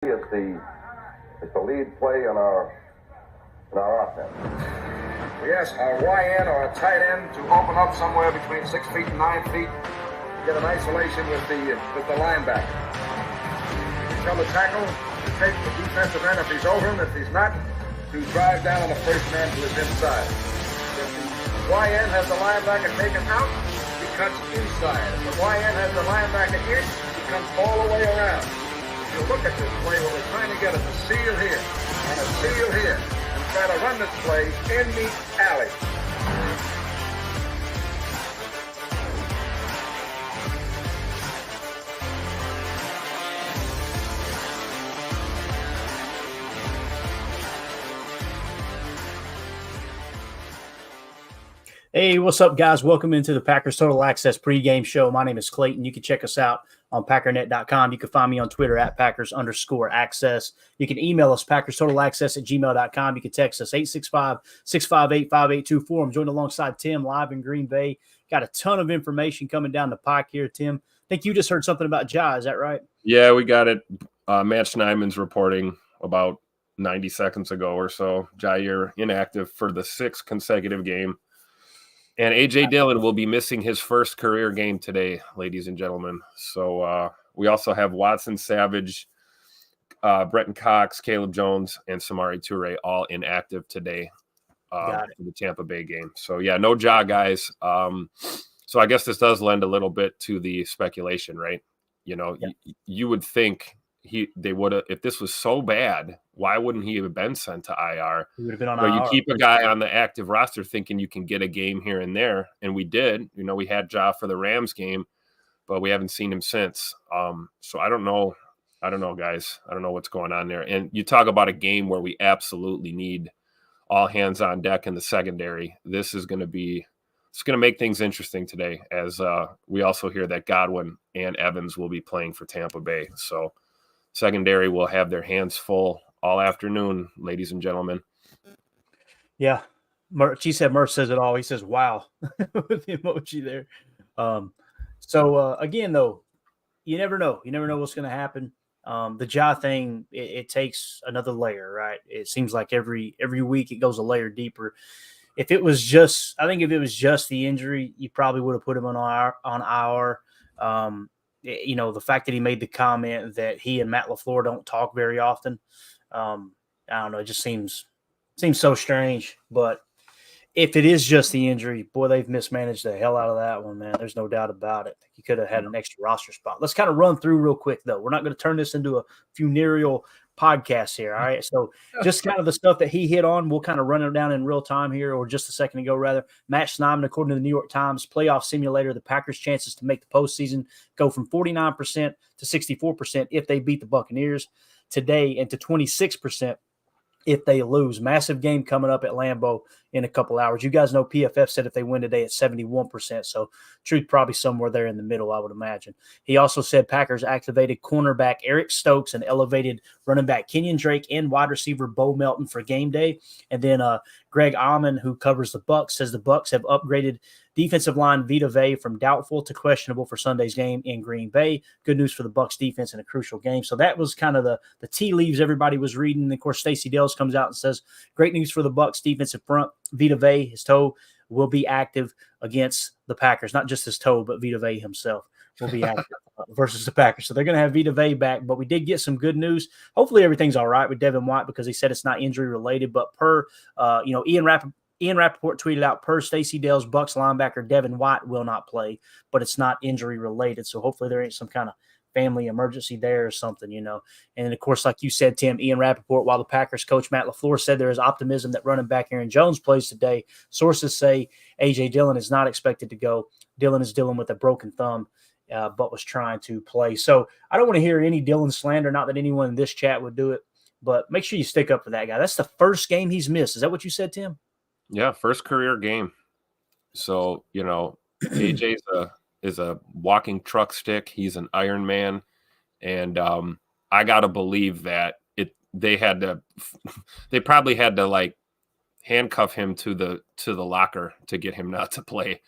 It's the lead play in our offense. We ask our YN or a tight end to open up somewhere between 6 feet and 9 feet to get an isolation with the linebacker. Tell the tackle to take the defensive end if he's over him. If he's not, to drive down on the first man to his inside. If the YN has the linebacker taken out, he cuts inside. If the YN has the linebacker in, he comes all the way around. You look at this play where we're trying to get a seal here and a seal here and try to run this play in the alley. Hey, what's up, guys? Welcome into the Packers Total Access pregame show. My name is Clayton. You can check us out on packernet.com. You can find me on Twitter at Packers_access. You can email us, PackersTotalAccess@gmail.com. You can text us, 865-658-5824. I'm joined alongside Tim live in Green Bay. Got a ton of information coming down the pike here, Tim. I think you just heard something about Ja. Is that right? Yeah, we got it. Matt Schneidman's reporting about 90 seconds ago or so. Jair inactive for the 6th consecutive game. And A.J. Dillon will be missing his first career game today, ladies and gentlemen. So we also have Watson Savage, Bretton Cox, Caleb Jones, and Samori Toure all inactive today for the Tampa Bay game. So, yeah, no Ja, guys. So I guess this does lend a little bit to the speculation, right? You know, you would think they would have, if this was so bad, why wouldn't he have been sent to IR? He would have been on IR. You keep a guy on the active roster thinking you can get a game here and there, and we did. You know, we had Ja for the Rams game, but we haven't seen him since. So I don't know. I don't know, guys. I don't know what's going on there. And you talk about a game where we absolutely need all hands on deck in the secondary. This is going to be – it's going to make things interesting today, as we also hear that Godwin and Evans will be playing for Tampa Bay. So secondary will have their hands full all afternoon, ladies and gentlemen. Yeah. She said Murph says it all. He says, wow, with the emoji there. Again, though, you never know. You never know what's going to happen. The Ja thing, it takes another layer, right? It seems like every week it goes a layer deeper. If it was just the injury, you probably would have put him on IR. You know, the fact that he made the comment that he and Matt LaFleur don't talk very often. I don't know. It just seems so strange. But if it is just the injury, boy, they've mismanaged the hell out of that one, man. There's no doubt about it. You could have had an extra roster spot. Let's kind of run through real quick, though. We're not going to turn this into a funereal podcast here, all right? So just kind of the stuff that he hit on, we'll kind of run it down in real time here, or just a second ago, rather. Matt Schneidman, according to the New York Times playoff simulator, the Packers' chances to make the postseason go from 49% to 64% if they beat the Buccaneers today, and to 26% if they lose. Massive game coming up at Lambeau in a couple hours. You guys know PFF said if they win today at 71%, so truth probably somewhere there in the middle, I would imagine. He also said Packers activated cornerback Eric Stokes and elevated running back Kenyon Drake and wide receiver Bo Melton for game day. And then Greg Auman, who covers the Bucs, says the Bucs have upgraded defensive line Vita Vea from doubtful to questionable for Sunday's game in Green Bay. Good news for the Bucs defense in a crucial game. So that was kind of the tea leaves everybody was reading. And of course, Stacey Dales comes out and says, great news for the Bucs defensive front. Vita Vea, his toe, will be active against the Packers. Not just his toe, but Vita Vea himself will be active versus the Packers. So they're going to have Vita Vea back. But we did get some good news. Hopefully everything's all right with Devin White, because he said it's not injury related. But per Ian Rappaport tweeted out, per Stacey Dales, Bucs linebacker Devin White will not play, but it's not injury related. So hopefully there ain't some kind of family emergency there or something, you know. And, of course, like you said, Tim, Ian Rappaport, while the Packers coach Matt LaFleur said there is optimism that running back Aaron Jones plays today, sources say A.J. Dillon is not expected to go. Dillon is dealing with a broken thumb, but was trying to play. So I don't want to hear any Dillon slander, not that anyone in this chat would do it, but make sure you stick up for that guy. That's the first game he's missed. Is that what you said, Tim? Yeah, first career game. So, you know, A.J. is a walking truck stick. He's an Iron Man. And I got to believe that they probably had to like handcuff him to the locker to get him not to play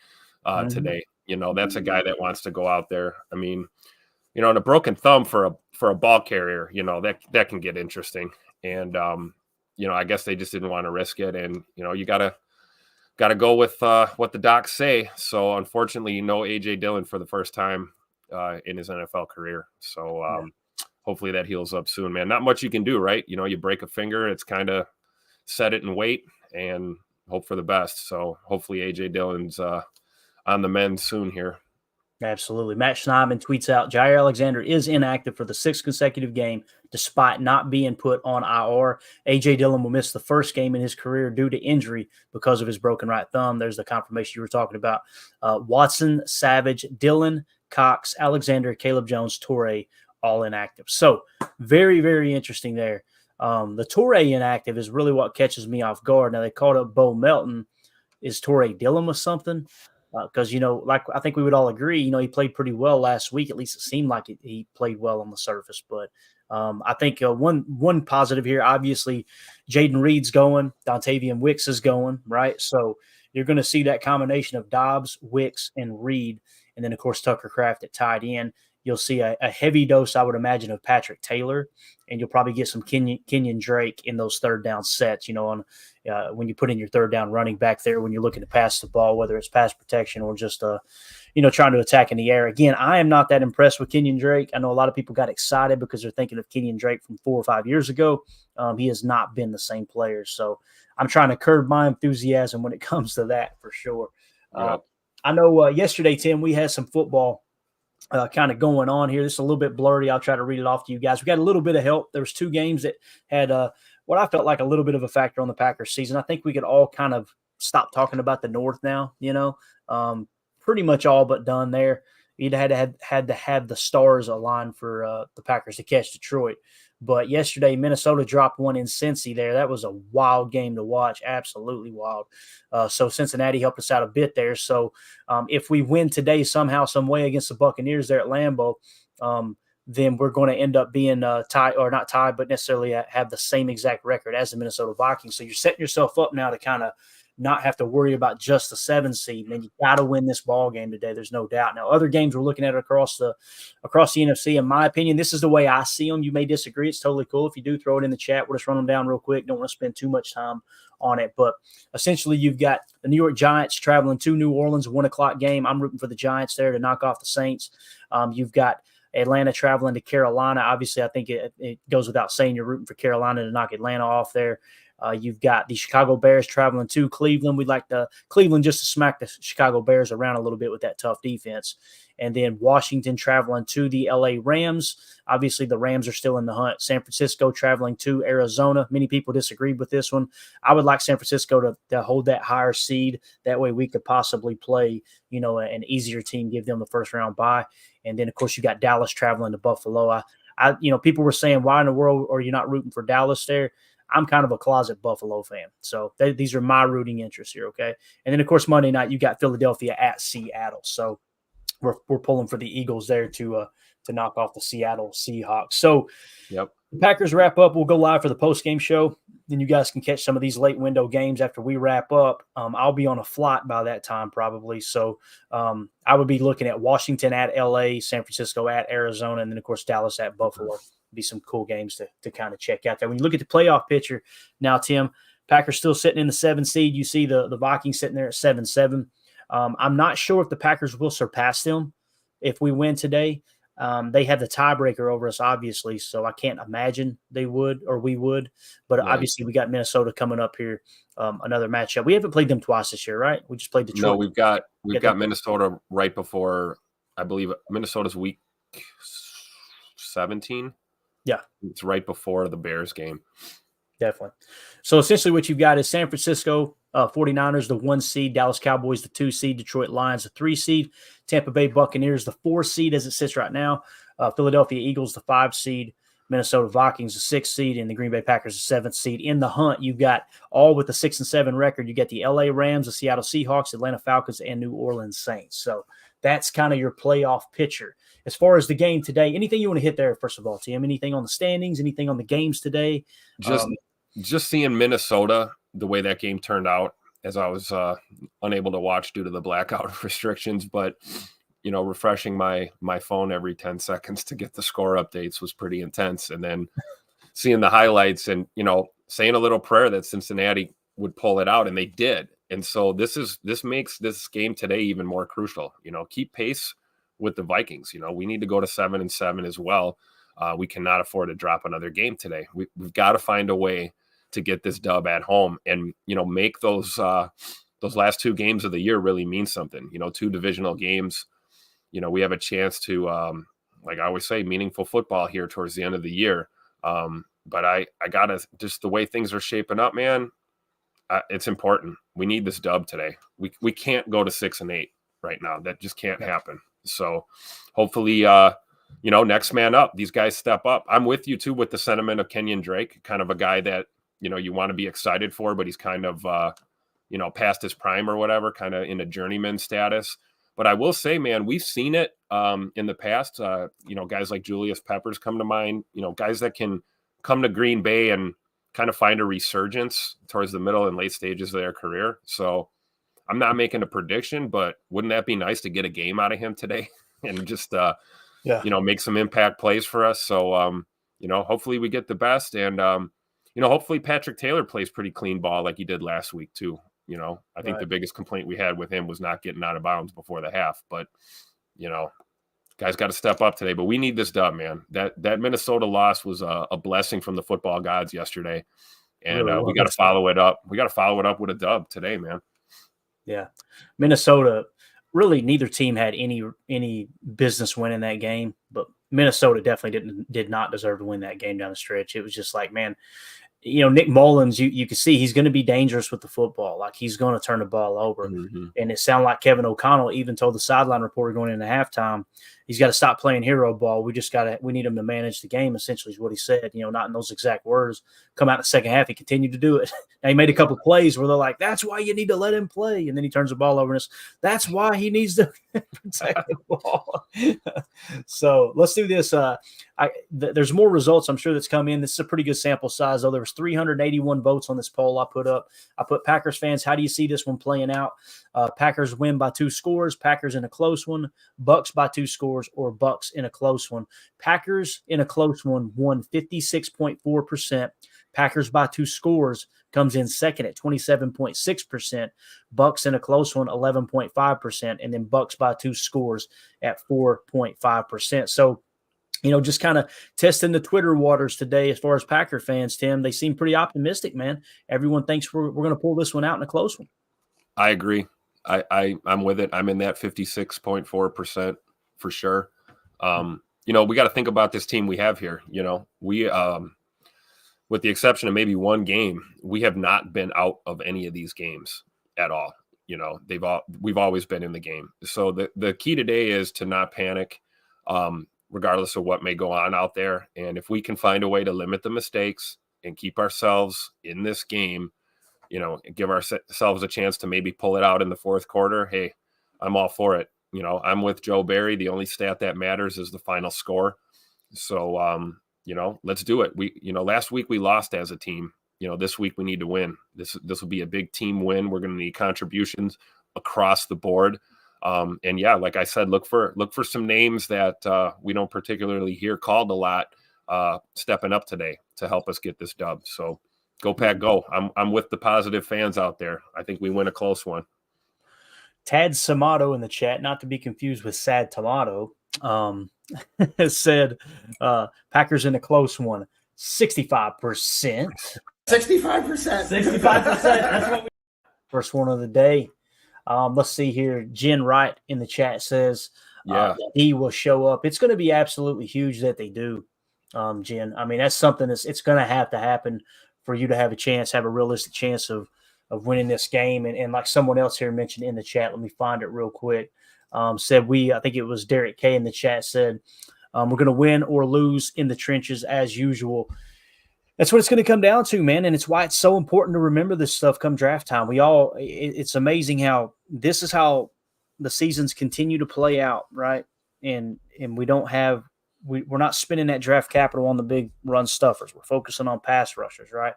today. You know, that's a guy that wants to go out there. I mean, and a broken thumb for a ball carrier, that can get interesting. And I guess they just didn't want to risk it. And you gotta go with what the docs say. So unfortunately, AJ Dillon for the first time in his NFL career. So hopefully that heals up soon, man. Not much you can do, right? You break a finger, it's kind of set it and wait and hope for the best. So hopefully AJ Dillon's on the mend soon here. Absolutely. Matt Schneidman tweets out, Jair Alexander is inactive for the 6th consecutive game, despite not being put on IR. A.J. Dillon will miss the first game in his career due to injury because of his broken right thumb. There's the confirmation you were talking about. Watson, Savage, Dillon, Cox, Alexander, Caleb Jones, Torrey, all inactive. So very, very interesting there. The Torrey inactive is really what catches me off guard. Now, they called up Bo Melton. Is Torrey Dillon with something? Because, like I think we would all agree, he played pretty well last week. At least it seemed like he played well on the surface. But I think one positive here, obviously, Jaden Reed's going, Dontavian Wicks is going, right? So you're going to see that combination of Dobbs, Wicks, and Reed. And then, of course, Tucker Kraft at tight end. You'll see a heavy dose, I would imagine, of Patrick Taylor, and you'll probably get some Kenyon Drake in those third down sets, when you put in your third down running back there, when you're looking to pass the ball, whether it's pass protection or just, trying to attack in the air. Again, I am not that impressed with Kenyon Drake. I know a lot of people got excited because they're thinking of Kenyon Drake from 4 or 5 years ago. He has not been the same player. So I'm trying to curb my enthusiasm when it comes to that for sure. I know yesterday, Tim, we had some football kind of going on here. This is a little bit blurry. I'll try to read it off to you guys. We got a little bit of help. There was 2 games that had what I felt like a little bit of a factor on the Packers season. I think we could all kind of stop talking about the North now, pretty much all but done there. You'd had to have the stars align for the Packers to catch Detroit. But yesterday, Minnesota dropped one in Cincy there. That was a wild game to watch, absolutely wild. So Cincinnati helped us out a bit there. So if we win today somehow, some way against the Buccaneers there at Lambeau, then we're going to end up being tied, or not tied, but necessarily have the same exact record as the Minnesota Vikings. So you're setting yourself up now to kind of not have to worry about just the 7 seed. And then you got to win this ball game today. There's no doubt. Now, other games we're looking at across the NFC, in my opinion, this is the way I see them. You may disagree. It's totally cool. If you do, throw it in the chat. We'll just run them down real quick. Don't want to spend too much time on it. But essentially, you've got the New York Giants traveling to New Orleans, 1 o'clock game. I'm rooting for the Giants there to knock off the Saints. You've got Atlanta traveling to Carolina. Obviously, I think it goes without saying you're rooting for Carolina to knock Atlanta off there. You've got the Chicago Bears traveling to Cleveland. We'd like Cleveland just to smack the Chicago Bears around a little bit with that tough defense. And then Washington traveling to the LA Rams. Obviously, the Rams are still in the hunt. San Francisco traveling to Arizona. Many people disagreed with this one. I would like San Francisco to hold that higher seed. That way we could possibly play, an easier team, give them the first round bye. And then, of course, you got Dallas traveling to Buffalo. People were saying, why in the world are you not rooting for Dallas there? I'm kind of a closet Buffalo fan. So these are my rooting interests here, okay? And then, of course, Monday night, you got Philadelphia at Seattle. So we're pulling for the Eagles there to knock off the Seattle Seahawks. So yep. The Packers wrap up. We'll go live for the post-game show. Then you guys can catch some of these late window games after we wrap up. I'll be on a flight by that time probably. So I would be looking at Washington at LA, San Francisco at Arizona, and then, of course, Dallas at Buffalo. Be some cool games to kind of check out there. When you look at the playoff picture now, Tim, Packers still sitting in the 7 seed. You see the Vikings sitting there at 7-7. I'm not sure if the Packers will surpass them if we win today. They have the tiebreaker over us, obviously, so I can't imagine they would or we would. But right. Obviously, we got Minnesota coming up here, another matchup. We haven't played them twice this year, right? We just played Detroit. No, we've got Minnesota right before, I believe, Minnesota's week 17. Yeah. It's right before the Bears game. Definitely. So essentially what you've got is San Francisco 49ers, the 1 seed, Dallas Cowboys, the 2 seed, Detroit Lions, the 3 seed, Tampa Bay Buccaneers, the 4 seed as it sits right now, Philadelphia Eagles, the 5 seed, Minnesota Vikings, the 6 seed, and the Green Bay Packers, the 7th seed. In the hunt, you've got all with the 6-7 record. You get the LA Rams, the Seattle Seahawks, Atlanta Falcons, and New Orleans Saints. So that's kind of your playoff picture. As far as the game today, anything you want to hit there, first of all, Tim? Anything on the standings? Anything on the games today? Just seeing Minnesota, the way that game turned out, as I was unable to watch due to the blackout restrictions. But refreshing my phone every 10 seconds to get the score updates was pretty intense. And then seeing the highlights and, saying a little prayer that Cincinnati would pull it out, and they did. And so this makes this game today even more crucial. Keep pace with the Vikings. We need to go to 7-7 as well. We cannot afford to drop another game today. We've got to find a way to get this dub at home and, make those last 2 games of the year really mean something. 2 divisional games. We have a chance to, like I always say, meaningful football here towards the end of the year. But I gotta, just the way things are shaping up, man, it's important. We need this dub today. We can't go to 6-8 right now. That just can't happen. So hopefully, next man up. These guys step up. I'm with you too with the sentiment of Kenyon Drake, kind of a guy that, you want to be excited for, but he's kind of, past his prime or whatever, kind of in a journeyman status. But I will say, man, we've seen it in the past. Guys like Julius Peppers come to mind, guys that can come to Green Bay and kind of find a resurgence towards the middle and late stages of their career. So I'm not making a prediction, but wouldn't that be nice to get a game out of him today and just, make some impact plays for us. So, hopefully we get the best. And, hopefully Patrick Taylor plays pretty clean ball like he did last week too. I think the biggest complaint we had with him was not getting out of bounds before the half. But, guys got to step up today. But we need this dub, man. That Minnesota loss was a blessing from the football gods yesterday. And we got to follow it up. We got to follow it up with a dub today, man. Yeah. Minnesota, really neither team had any business winning that game. But Minnesota definitely did not deserve to win that game down the stretch. It was just like, man, Nick Mullins, you can see he's going to be dangerous with the football. Like he's going to turn the ball over. Mm-hmm. And it sounded like Kevin O'Connell even told the sideline reporter going into halftime, he's got to stop playing hero ball. We need him to manage the game, essentially is what he said, not in those exact words. Come out in the second half, he continued to do it. Now he made a couple of plays where they're like, that's why you need to let him play. And then he turns the ball over and that's why he needs to protect the ball. So let's do this. There's more results I'm sure that's come in. This is a pretty good sample size, though. There was 381 votes on this poll I put up. I put Packers fans, how do you see this one playing out? Packers win by 2 scores, Packers in a close one, Bucks by 2 scores, or Bucks in a close one. Packers in a close one won 56.4%. Packers by 2 scores comes in second at 27.6%. Bucks in a close one, 11.5%. And then Bucks by 2 scores at 4.5%. So, just kind of testing the Twitter waters today as far as Packer fans, Tim. They seem pretty optimistic, man. Everyone thinks we're going to pull this one out in a close one. I agree. I'm with it. I'm in that 56.4% for sure. We got to think about this team we have here. We with the exception of maybe one game, we have not been out of any of these games at all. We've always been in the game. So the key today is to not panic, regardless of what may go on out there. And if we can find a way to limit the mistakes and keep ourselves in this game, give ourselves a chance to maybe pull it out in the fourth quarter, hey, I'm all for it. I'm with Joe Barry. The only stat that matters is the final score. So, let's do it. Last week we lost as a team. This week we need to win. This will be a big team win. We're going to need contributions across the board. And yeah, like I said, look for some names that we don't particularly hear called a lot, stepping up today to help us get this dub. So go Pack, go. I'm with the positive fans out there. I think we win a close one. Tad Samato in the chat, not to be confused with Sad Tomato, said Packers in a close one, 65%. 65%. 65%. That's what first one of the day. Let's see here. Jen Wright in the chat says he will show up. It's going to be absolutely huge that they do, Jen. I mean, that's something it's going to have to happen for you to have a realistic chance of winning this game. And like someone else here mentioned in the chat, let me find it real quick. I think it was Derek K in the chat said, we're going to win or lose in the trenches as usual. That's what it's going to come down to, man. And it's why it's so important to remember this stuff come draft time. It's amazing how this is how the seasons continue to play out, right? And we're not spending that draft capital on the big run stuffers. We're focusing on pass rushers, right?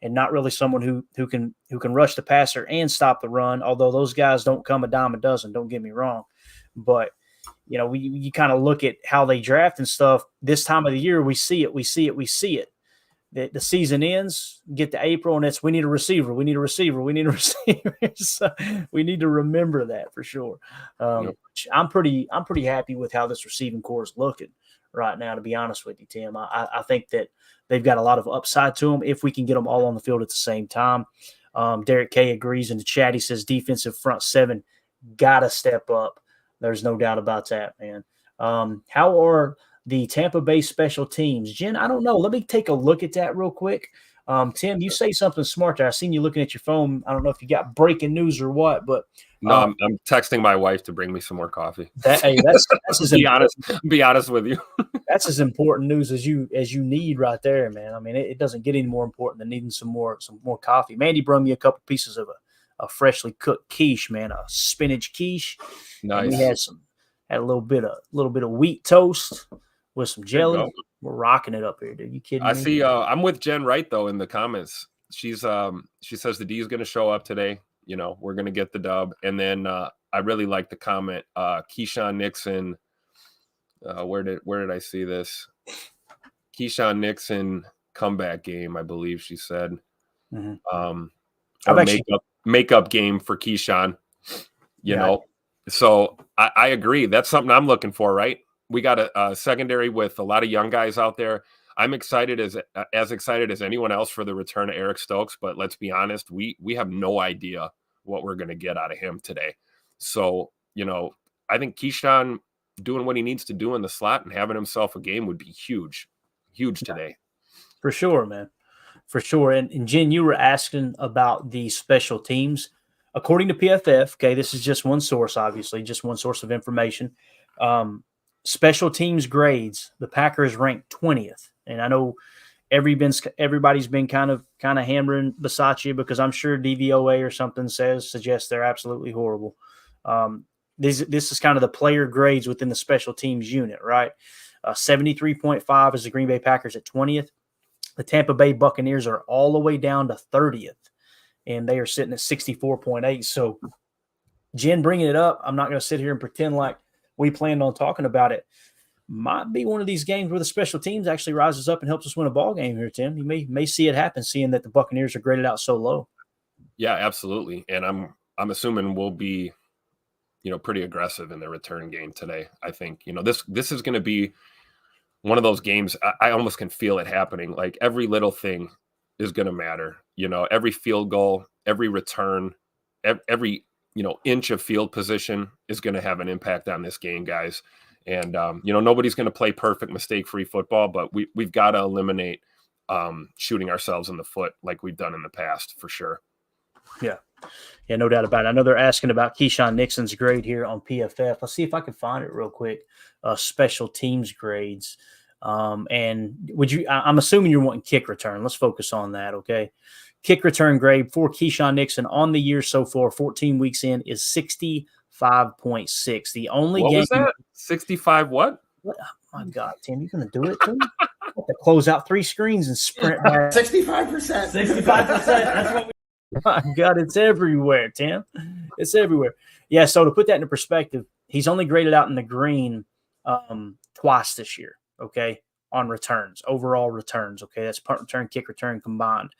And not really someone who can rush the passer and stop the run, although those guys don't come a dime a dozen, don't get me wrong. But you kind of look at how they draft and stuff. This time of the year, we see it. The season ends, get to April, and we need a receiver. We need a receiver. We need a receiver. So we need to remember that for sure. I'm pretty happy with how this receiving core is looking right now, to be honest with you, Tim. I think that they've got a lot of upside to them if we can get them all on the field at the same time. Derek K agrees in the chat. He says defensive front seven got to step up. There's no doubt about that, man. How are the Tampa Bay special teams? Jen, I don't know. Let me take a look at that real quick. Tim, you say something smart there. I seen you looking at your phone. I don't know if you got breaking news or what, but no, I'm texting my wife to bring me some more coffee. That's be honest with you. That's as important news as you need right there, man. I mean, it doesn't get any more important than needing some more coffee. Mandy brought me a couple pieces of a freshly cooked quiche, man, a spinach quiche. Nice. And we had a little bit of wheat toast with some jelly. We're rocking it up here, dude. You kidding me? I see. I'm with Jen Wright though in the comments. She says the D is going to show up today. We're going to get the dub. And then I really like the comment. Keesan Nixon. Where did I see this? Keesan Nixon comeback game, I believe she said. Mm-hmm. Makeup game for Keesan. You know. So I agree. That's something I'm looking for, right? We got a secondary with a lot of young guys out there. I'm excited as excited as anyone else for the return of Eric Stokes, but let's be honest, we have no idea what we're going to get out of him today. So, I think Keesan doing what he needs to do in the slot and having himself a game would be huge today. For sure, man. For sure. And Jen, you were asking about the special teams. According to PFF, okay, this is just one source, obviously, just one source of information. Special teams grades, the Packers ranked 20th. And I know everybody's been kind of hammering Bisaccia because I'm sure DVOA or something suggests they're absolutely horrible. This is kind of the player grades within the special teams unit, right? 73.5 is the Green Bay Packers at 20th. The Tampa Bay Buccaneers are all the way down to 30th, and they are sitting at 64.8. So, Jen, bringing it up, I'm not going to sit here and pretend like we planned on talking about it. Might be one of these games where the special teams actually rises up and helps us win a ball game here, Tim. You may see it happen, seeing that the Buccaneers are graded out so low. Yeah, absolutely. And I'm assuming we'll be, pretty aggressive in the return game today. I think, this is going to be one of those games. I almost can feel it happening. Like every little thing is going to matter. Every field goal, every return, every inch of field position is going to have an impact on this game, guys. And, nobody's going to play perfect mistake-free football, but we've got to eliminate shooting ourselves in the foot like we've done in the past for sure. Yeah, no doubt about it. I know they're asking about Keesan Nixon's grade here on PFF. Let's see if I can find it real quick. Special teams grades. And I'm assuming you're wanting kick return. Let's focus on that, okay? Kick return grade for Keesan Nixon on the year so far, 14 weeks in, is 65.6. The only game. What was that? 65 what? Oh my God, Tim, you going to do it to me? I have to close out 3 screens and sprint back. 65%. 65%. That's what we. My God, it's everywhere, Tim. It's everywhere. Yeah, so to put that into perspective, he's only graded out in the green twice this year, okay, on returns, overall returns, okay? That's punt return, kick return combined.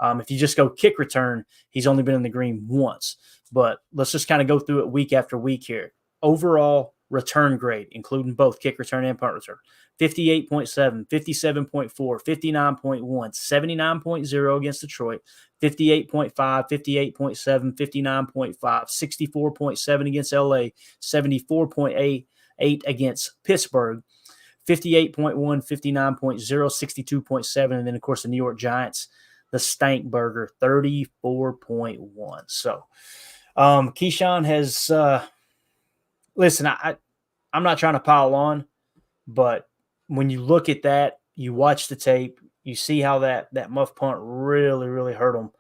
If you just go kick return, he's only been in the green once. But let's just kind of go through it week after week here. Overall return grade, including both kick return and punt return, 58.7, 57.4, 59.1, 79.0 against Detroit, 58.5, 58.7, 59.5, 64.7 against LA, 74.8 against Pittsburgh, 58.1, 59.0, 62.7, and then, of course, the New York Giants, the stank burger, 34.1. So Keesan has listen, I'm not trying to pile on, but when you look at that, you watch the tape, you see how that muff punt really, really hurt him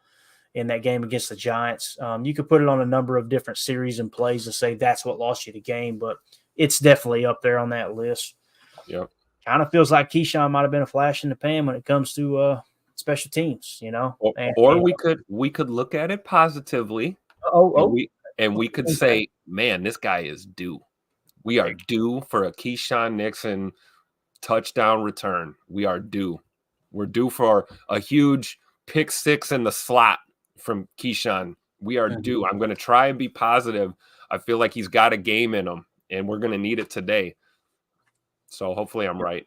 in that game against the Giants. You could put it on a number of different series and plays to say that's what lost you the game, but it's definitely up there on that list. Yep. Kind of feels like Keesan might have been a flash in the pan when it comes to special teams, Or we could look at it positively. And we could say, man, this guy is due. We are due for a Keesan Nixon touchdown return. We are due. We're due for a huge pick six in the slot from Keesan. We are due. I'm going to try and be positive. I feel like he's got a game in him, and we're going to need it today. So hopefully I'm right.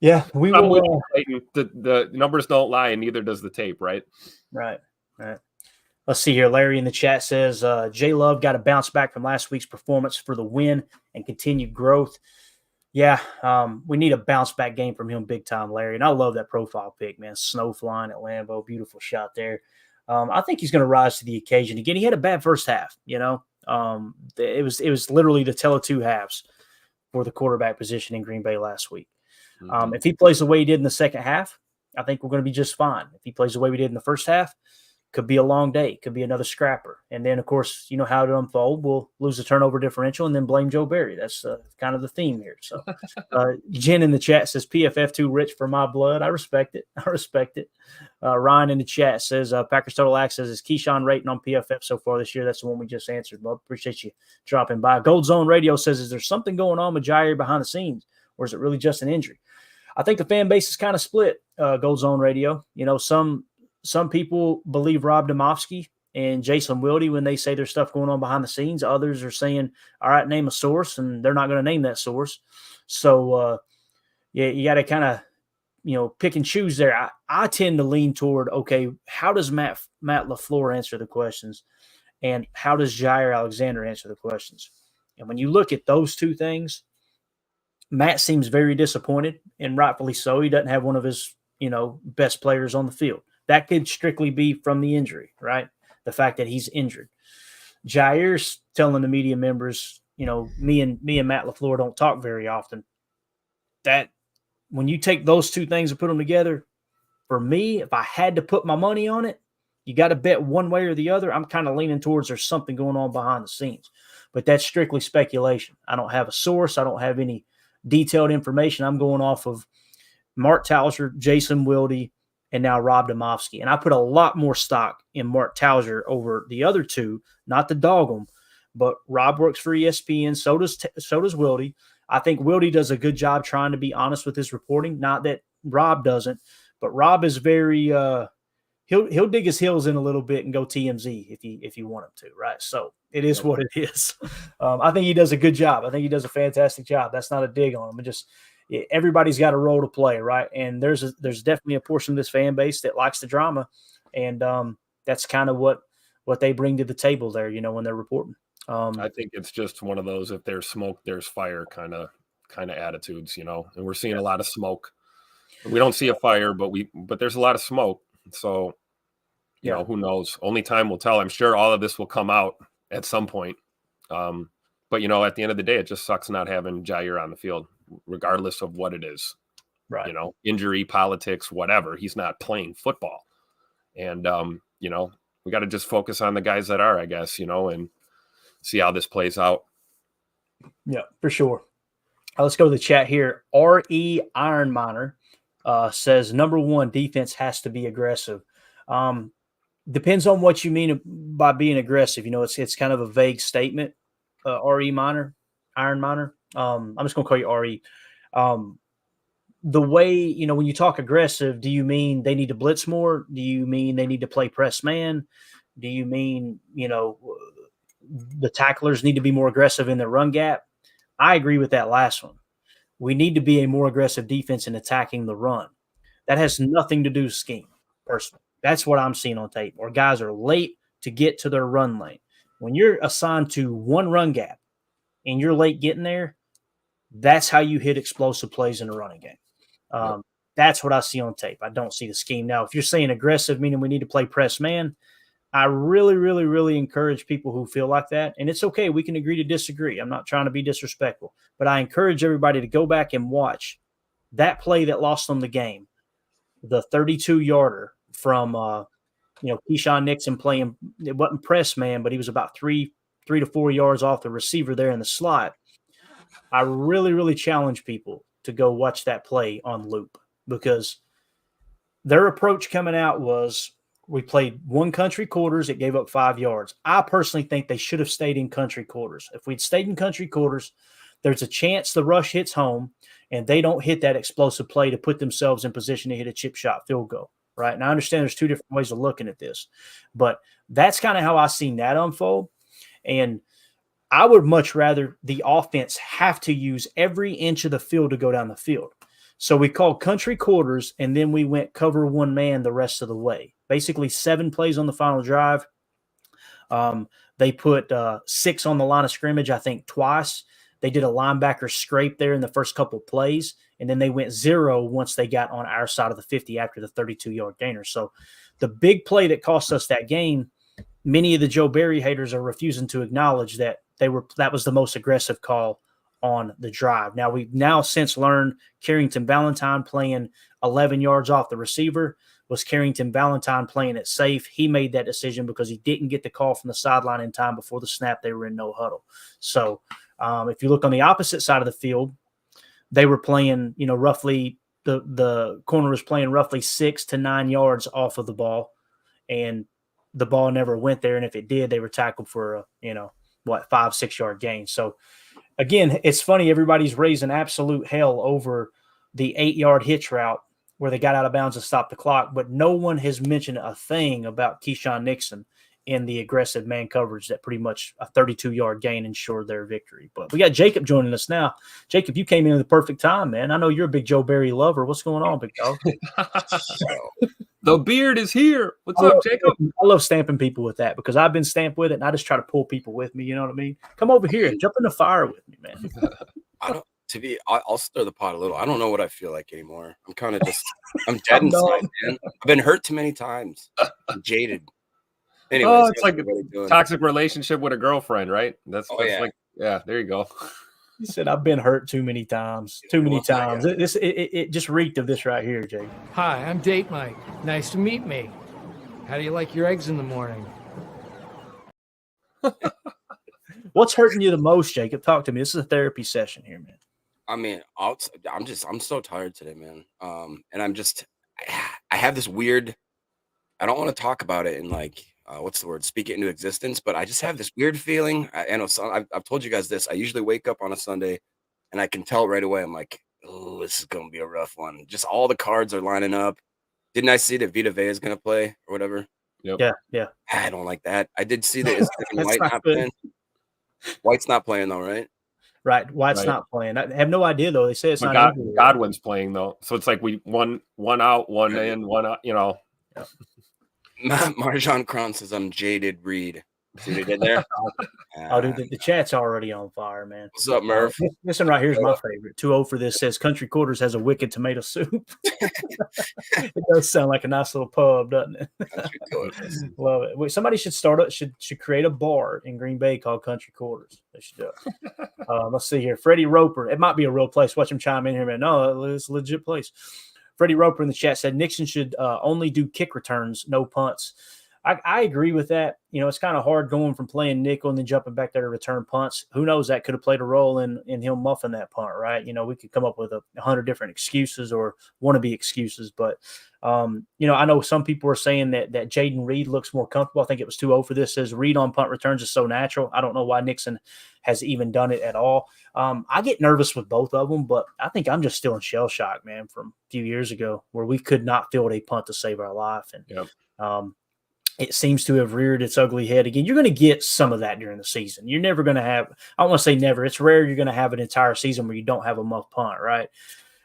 Yeah, we will. The numbers don't lie, and neither does the tape, right? Right. Let's see here. Larry in the chat says, J Love got to bounce back from last week's performance for the win and continued growth. Yeah, we need a bounce back game from him big time, Larry. And I love that profile pic, man. Snow flying at Lambeau. Beautiful shot there. I think he's going to rise to the occasion. Again, he had a bad first half, you know. It was literally the tell of two halves for the quarterback position in Green Bay last week. If he plays the way he did in the second half, I think we're going to be just fine. If he plays the way we did in the first half, could be a long day, could be another scrapper. And then, of course, you know how it unfold. We'll lose the turnover differential and then blame Joe Barry. That's kind of the theme here. So Jen in the chat says, PFF too rich for my blood. I respect it. Ryan in the chat says, Packers Total Access is Keesan rating on PFF so far this year. That's the one we just answered. Well, appreciate you dropping by. Gold Zone Radio says, is there something going on with Jair behind the scenes, or is it really just an injury? I think the fan base is kind of split, Gold Zone Radio. You know, some people believe Rob Domofsky and Jason Wilde when they say there's stuff going on behind the scenes. Others are saying, all right, name a source, and they're not going to name that source. So, you got to kind of, you know, pick and choose there. I tend to lean toward, okay, how does Matt LaFleur answer the questions, and how does Jair Alexander answer the questions? And when you look at those two things, Matt seems very disappointed, and rightfully so. He doesn't have one of his, you know, best players on the field. That could strictly be from the injury, right? The fact that he's injured. Jair's telling the media members, you know, me and Matt LaFleur don't talk very often. That when you take those two things and put them together, for me, if I had to put my money on it, you got to bet one way or the other. I'm kind of leaning towards there's something going on behind the scenes. But that's strictly speculation. I don't have a source. I don't have any detailed information. I'm going off of Mark Tauser, Jason Wilde, and now Rob Domofsky. And I put a lot more stock in Mark Tauser over the other two, not to dog them, but Rob works for ESPN. So does Wilde. I think Wilde does a good job trying to be honest with his reporting. Not that Rob doesn't, but Rob is very he'll dig his heels in a little bit and go TMZ if you want him to, right? So it is what it is. I think he does a good job. I think he does a fantastic job. That's not a dig on him. It just everybody's got a role to play, right? And there's definitely a portion of this fan base that likes the drama, and that's kind of what they bring to the table there, you know, when they're reporting. I think it's just one of those if there's smoke, there's fire kind of attitudes, you know. And we're seeing a lot of smoke. We don't see a fire, but there's a lot of smoke. So, you know, who knows? Only time will tell. I'm sure all of this will come out at some point. But you know, at the end of the day, it just sucks not having Jair on the field, regardless of what it is. Right. You know, injury, politics, whatever. He's not playing football. And, you know, we got to just focus on the guys that are, I guess, you know, and see how this plays out. Yeah, for sure. Let's go to the chat here. R.E. Iron Miner says, number one, defense has to be aggressive. Depends on what you mean by being aggressive. You know, it's kind of a vague statement. R.E. Miner, Iron Miner. I'm just going to call you R.E. The way, you know, when you talk aggressive, do you mean they need to blitz more? Do you mean they need to play press man? Do you mean, you know, the tacklers need to be more aggressive in the run gap? I agree with that last one. We need to be a more aggressive defense in attacking the run. That has nothing to do with scheme, personally. That's what I'm seeing on tape, where guys are late to get to their run lane. When you're assigned to one run gap and you're late getting there, that's how you hit explosive plays in a running game. That's what I see on tape. I don't see the scheme. Now, if you're saying aggressive, meaning we need to play press man, I really, really, really encourage people who feel like that. And it's okay. We can agree to disagree. I'm not trying to be disrespectful. But I encourage everybody to go back and watch that play that lost them the game, the 32-yarder from Keesan Nixon playing. It wasn't press man, but he was about 3 to 4 yards off the receiver there in the slot. I really, really challenge people to go watch that play on loop, because their approach coming out was We played one country quarters. It gave up 5 yards. I personally think they should have stayed in country quarters. If we'd stayed in country quarters, there's a chance the rush hits home and they don't hit that explosive play to put themselves in position to hit a chip shot field goal, right? And I understand there's two different ways of looking at this, but that's kind of how I seen that unfold. And I would much rather the offense have to use every inch of the field to go down the field. So we called country quarters, and then we went cover one man the rest of the way. Basically 7 plays on the final drive. They put 6 on the line of scrimmage, I think, twice. They did a linebacker scrape there in the first couple of plays, and then they went 0 once they got on our side of the 50 after the 32-yard gainer. So the big play that cost us that game, many of the Joe Barry haters are refusing to acknowledge that that was the most aggressive call on the drive. Now, we've since learned Carrington Valentine playing 11 yards off the receiver was Carrington Valentine playing it safe. He made that decision because he didn't get the call from the sideline in time before the snap. They were in no huddle. So if you look on the opposite side of the field, they were playing, roughly the corner was playing roughly 6 to 9 yards off of the ball, and the ball never went there. And if it did, they were tackled for a, 5-6 yard gain. So again, it's funny. Everybody's raising absolute hell over the 8-yard hitch route where they got out of bounds to stop the clock, but no one has mentioned a thing about Keesan Nixon in the aggressive man coverage that pretty much a 32-yard gain ensured their victory. But we got Jacob joining us now. Jacob, you came in at the perfect time, man. I know you're a big Joe Barry lover. What's going on, big dog? The beard is here. What's up, Jacob? I love stamping people with that because I've been stamped with it, and I just try to pull people with me. You know what I mean? Come over here. Jump in the fire with me, man. I'll stir the pot a little. I don't know what I feel like anymore. I'm kind of just – I'm dead inside, man. I've been hurt too many times. I'm jaded. Anyways, it's like a toxic relationship with a girlfriend, right? That's like, there you go. He said, I've been hurt too many times. It just reeked of this right here, Jake. Hi, I'm Date Mike. Nice to meet me. How do you like your eggs in the morning? What's hurting you the most, Jacob? Talk to me. This is a therapy session here, man. I mean, I'm so tired today, man. And I have this weird, I don't want to talk about it in like, what's the word? Speak it into existence. But I just have this weird feeling. I know I've told you guys this. I usually wake up on a Sunday and I can tell right away. I'm like, oh, this is going to be a rough one. Just all the cards are lining up. Didn't I see that Vita Vea is going to play or whatever? Yep. Yeah. I don't like that. I did see that. White not playing. White's not playing though, right? Right. White's not playing. I have no idea though. They say it's not. Godwin's playing though, so it's like we one out, one in, one out. Yeah. Marjan Kron says I'm jaded Reed. See what he did there? Dude, the chat's already on fire, man. What's up, Murph? This one right here is my favorite. 2-0 for this says Country Quarters has a wicked tomato soup. It does sound like a nice little pub, doesn't it? Love it. Wait, somebody should create a bar in Green Bay called Country Quarters. They should do it. Let's see here. Freddie Roper. It might be a real place. Watch him chime in here, man. No, it's a legit place. Freddie Roper in the chat said Nixon should only do kick returns, no punts. I agree with that. It's kind of hard going from playing nickel and then jumping back there to return punts. Who knows? That could have played a role in him muffing that punt, right? We could come up with 100 different excuses or wannabe excuses. But, I know some people are saying that Jaden Reed looks more comfortable. I think it was 2-0 for this. Says Reed on punt returns is so natural. I don't know why Nixon has even done it at all. I get nervous with both of them, but I think I'm just still in shell shock, man, from a few years ago where we could not field a punt to save our life. And, it seems to have reared its ugly head again. You're going to get some of that during the season. You're never going to have – I don't want to say never. It's rare you're going to have an entire season where you don't have a muff punt, right?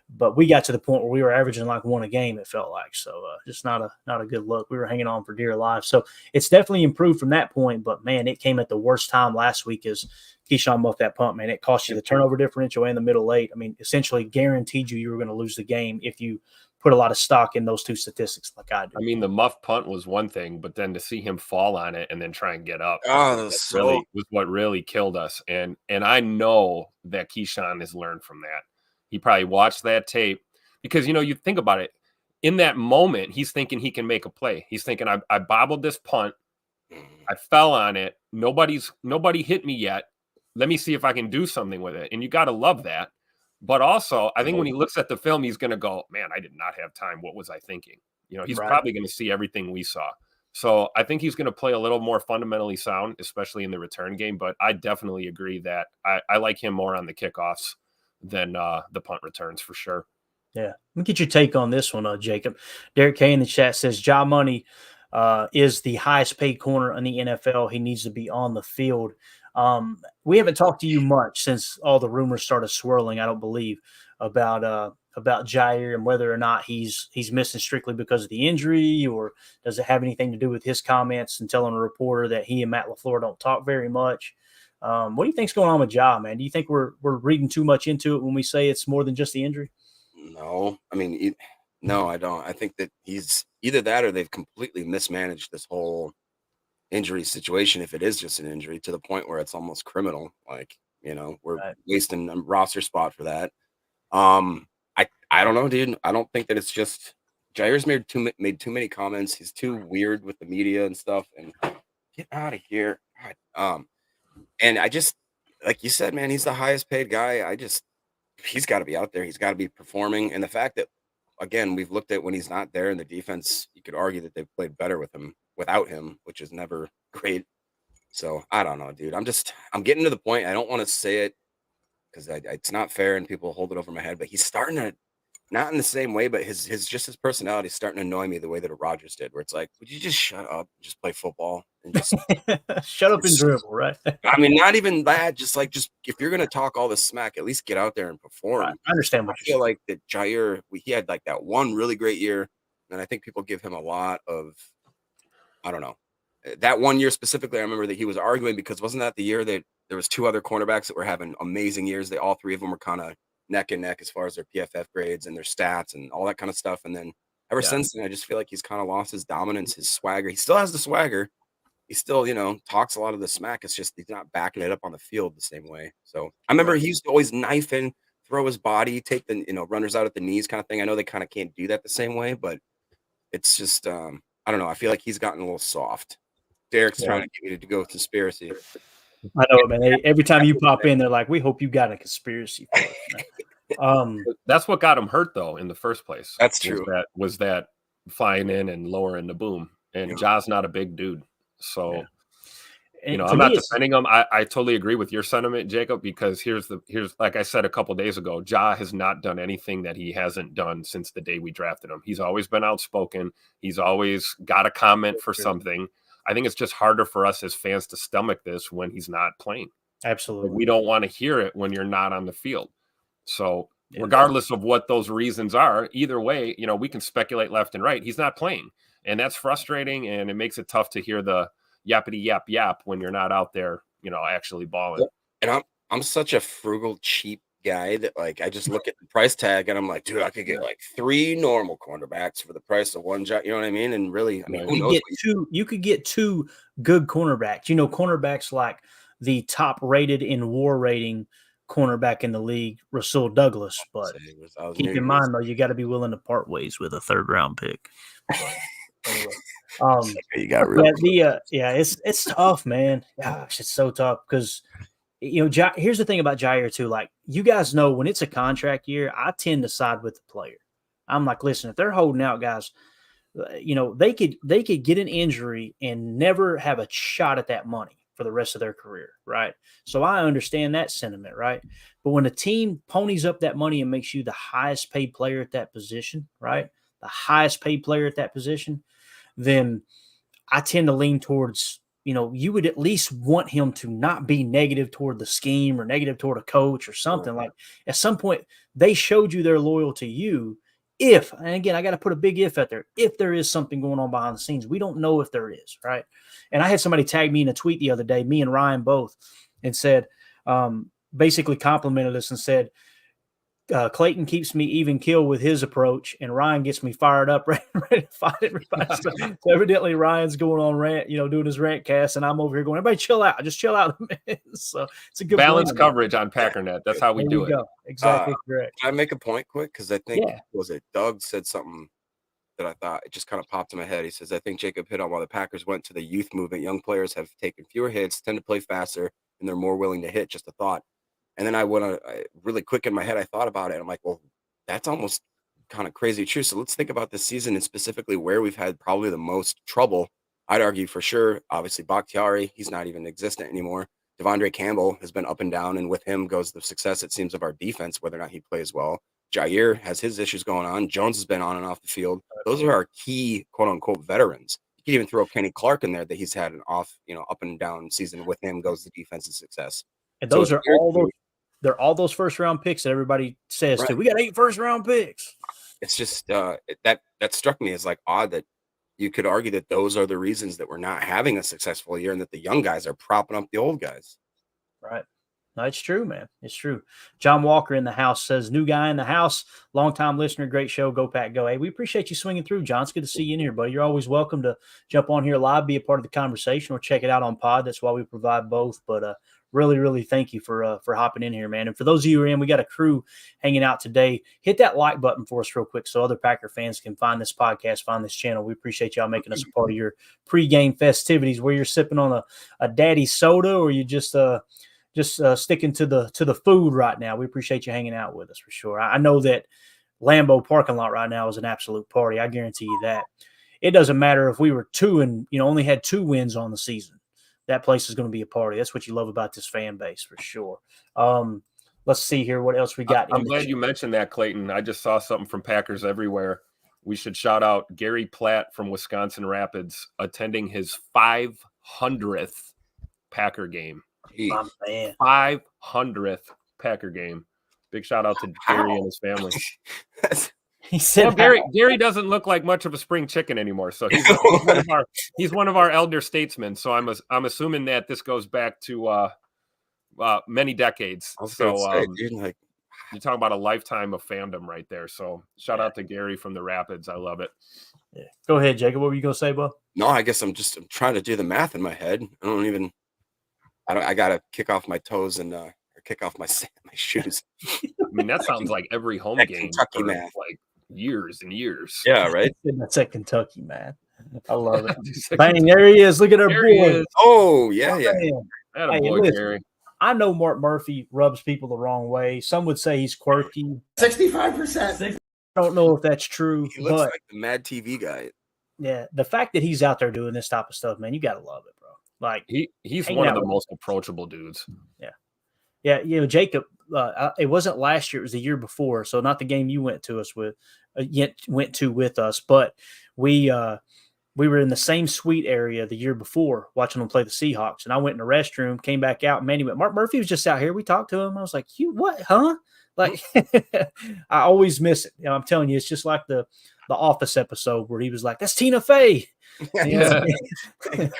But we got to the point where we were averaging like one a game, it felt like. So just not a good look. We were hanging on for dear life. So it's definitely improved from that point. But, man, it came at the worst time last week as Keyshawn muffed that punt, man. It cost you the turnover differential and the middle eight. I mean, essentially guaranteed you were going to lose the game if you put a lot of stock in those two statistics like I do. I mean, the muff punt was one thing, but then to see him fall on it and then try and get up was what really killed us. And I know that Keyshawn has learned from that. He probably watched that tape because, you think about it. In that moment, he's thinking he can make a play. He's thinking, I bobbled this punt. I fell on it. Nobody hit me yet. Let me see if I can do something with it. And you got to love that. But also, I think when he looks at the film, he's going to go, man, I did not have time. What was I thinking? He's probably going to see everything we saw. So I think he's going to play a little more fundamentally sound, especially in the return game. But I definitely agree that I like him more on the kickoffs than the punt returns for sure. Yeah. Let me get your take on this one, Jacob. Derek K in the chat says Ja Money is the highest paid corner in the NFL. He needs to be on the field. We haven't talked to you much since all the rumors started swirling, I don't believe, about Jair and whether or not he's missing strictly because of the injury, or does it have anything to do with his comments and telling a reporter that he and Matt LaFleur don't talk very much? What do you think's going on with Ja, man? Do you think we're reading too much into it when we say it's more than just the injury? No, I mean, no, I don't. I think that he's either that or they've completely mismanaged this whole injury situation. If it is just an injury to the point where it's almost criminal, like, we're wasting a roster spot for that. I don't know, dude. I don't think that it's just Jair's made too many comments. He's too weird with the media and stuff. And get out of here. God. And I just, like you said, man, he's the highest paid guy. He's got to be out there. He's got to be performing. And the fact that, again, we've looked at when he's not there in the defense, you could argue that they've played better without him, which is never great. So I don't know, dude. I'm getting to the point. I don't want to say it because it's not fair and people hold it over my head, but he's starting to, not in the same way, but his personality is starting to annoy me the way that Rodgers did, where it's like, would you just shut up and just play football and just shut up and dribble, right? I mean, not even that. Just if you're gonna talk all this smack, at least get out there and perform. Right. I understand what you're saying. I feel like that Jair, he had like that one really great year, and I think people give him a lot of, I don't know, that 1 year specifically. I remember that he was arguing because wasn't that the year that there was two other cornerbacks that were having amazing years? All three of them were kind of neck and neck as far as their PFF grades and their stats and all that kind of stuff. And then ever since then, I just feel like he's kind of lost his dominance, his swagger. He still has the swagger. He still, talks a lot of the smack. It's just he's not backing it up on the field the same way. So I remember he used to always knife and throw his body, take the, runners out at the knees kind of thing. I know they kind of can't do that the same way, but it's just, I don't know. I feel like he's gotten a little soft. Derek's trying to get me to go with conspiracy. I know, man. Every time you pop in, they're like, we hope you got a conspiracy for us. That's what got him hurt, though, in the first place. That's true. Was that flying in and lowering the boom. And Ja's not a big dude. So, I'm not defending him. I totally agree with your sentiment, Jacob, because here's like I said a couple of days ago, Ja has not done anything that he hasn't done since the day we drafted him. He's always been outspoken. He's always got a comment for something. I think it's just harder for us as fans to stomach this when he's not playing. Absolutely. We don't want to hear it when you're not on the field. So regardless of what those reasons are, either way, we can speculate left and right. He's not playing. And that's frustrating. And it makes it tough to hear the yappity yap yap when you're not out there, actually balling. And I'm such a frugal, cheap guy that I just look at the price tag and I'm like, dude, I could get 3 normal cornerbacks for the price of one job. You know what I mean? And really, who knows? You could get 2 good cornerbacks. Cornerbacks like the top rated in WAR rating cornerback in the league, Rasul Douglas. But keep in mind, though, you got to be willing to part ways with a 3rd round pick. Anyway, you got real. It's tough, man. Gosh, it's so tough because here's the thing about Jair too. Like, you guys know, when it's a contract year, I tend to side with the player. I'm like, listen, if they're holding out, guys, they could get an injury and never have a shot at that money for the rest of their career, right? So I understand that sentiment, right? But when a team ponies up that money and makes you the highest paid player at that position, right? The highest paid player at that position, then I tend to lean towards, you would at least want him to not be negative toward the scheme or negative toward a coach or something. Like, at some point, they showed you they're loyal to you. If, and again, I got to put a big if out there, if there is something going on behind the scenes. We don't know if there is, right? And I had somebody tag me in a tweet the other day, me and Ryan both, and said, basically complimented us and said, Clayton keeps me even keel with his approach, and Ryan gets me fired up, ready to fight everybody. So evidently Ryan's going on rant, doing his rant cast, and I'm over here going, everybody chill out. Just chill out. So it's a good balanced coverage on Packernet. That's how we do it. Exactly correct. Can I make a point quick? Because I think, was it Doug said something that I thought it just kind of popped in my head. He says, I think Jacob hit on while the Packers went to the youth movement, young players have taken fewer hits, tend to play faster, and they're more willing to hit. Just a thought. And then I really quick in my head, I thought about it. I'm like, well, that's almost kind of crazy true. So let's think about this season and specifically where we've had probably the most trouble I'd argue for sure, obviously, Bakhtiari, he's not even existent anymore. Devondre Campbell has been up and down, and with him goes the success, it seems, of our defense, whether or not he plays well. Jair has his issues going on. Jones has been on and off the field. Those are our key, quote-unquote, veterans. You could even throw Kenny Clark in there that he's had an off, up and down season. With him goes the defensive success. And those are all those – they're all those first-round picks that everybody says, right. We got 8 first-round picks. It's just that struck me as like odd that you could argue that those are the reasons that we're not having a successful year and that the young guys are propping up the old guys. Right. No, it's true, man. It's true. John Walker in the house says, new guy in the house, longtime listener, great show. Go Pack, go. Hey, we appreciate you swinging through, John. It's good to see you in here, buddy. You're always welcome to jump on here live, be a part of the conversation, or check it out on pod. That's why we provide both. But really, really thank you for hopping in here, man. And for those of you who are in, we got a crew hanging out today. Hit that like button for us real quick so other Packer fans can find this podcast, find this channel. We appreciate y'all making us a part of your pregame festivities, where you're sipping on a daddy soda, or you just sticking to the food right now. We appreciate you hanging out with us for sure. I know that Lambeau parking lot right now is an absolute party. I guarantee you that. It doesn't matter if we were 2 and only had 2 wins on the season. That place is going to be a party. That's what you love about this fan base for sure. Let's see here. What else we got? I'm glad you mentioned that, Clayton. I just saw something from Packers Everywhere. We should shout out Gary Platt from Wisconsin Rapids attending his 500th Packer game. Oh, man. 500th Packer game. Big shout out to Gary and his family. He said, Gary doesn't look like much of a spring chicken anymore. So he's one of our elder statesmen. So I'm assuming that this goes back to many decades. So you're talking about a lifetime of fandom right there. So shout out to Gary from the Rapids. I love it. Yeah. Go ahead, Jacob. What were you gonna say, Bo? No, I guess I'm trying to do the math in my head. I gotta kick off my toes and or kick off my shoes. I mean, that sounds like every home game Kentucky math. Like years and years. Yeah, right. That's a Kentucky man. I love it. Bang, there he is. Look at our boy. Oh, yeah. Hey, boy, Gary. I know Mark Murphy rubs people the wrong way. Some would say he's quirky. 65%. I don't know if that's true. He looks like the Mad TV guy. Yeah, the fact that he's out there doing this type of stuff, man, you got to love it, bro. Like he's one of the most approachable dudes. Yeah. Jacob. It wasn't last year; it was the year before. So not the game you went to with us, but we were in the same suite area the year before watching them play the Seahawks. And I went in the restroom, came back out, and Manny went, Mark Murphy was just out here. We talked to him. I was like, you what? Huh? Like I always miss it. I'm telling you, it's just like the Office episode where he was like, "That's Tina Fey." Yeah.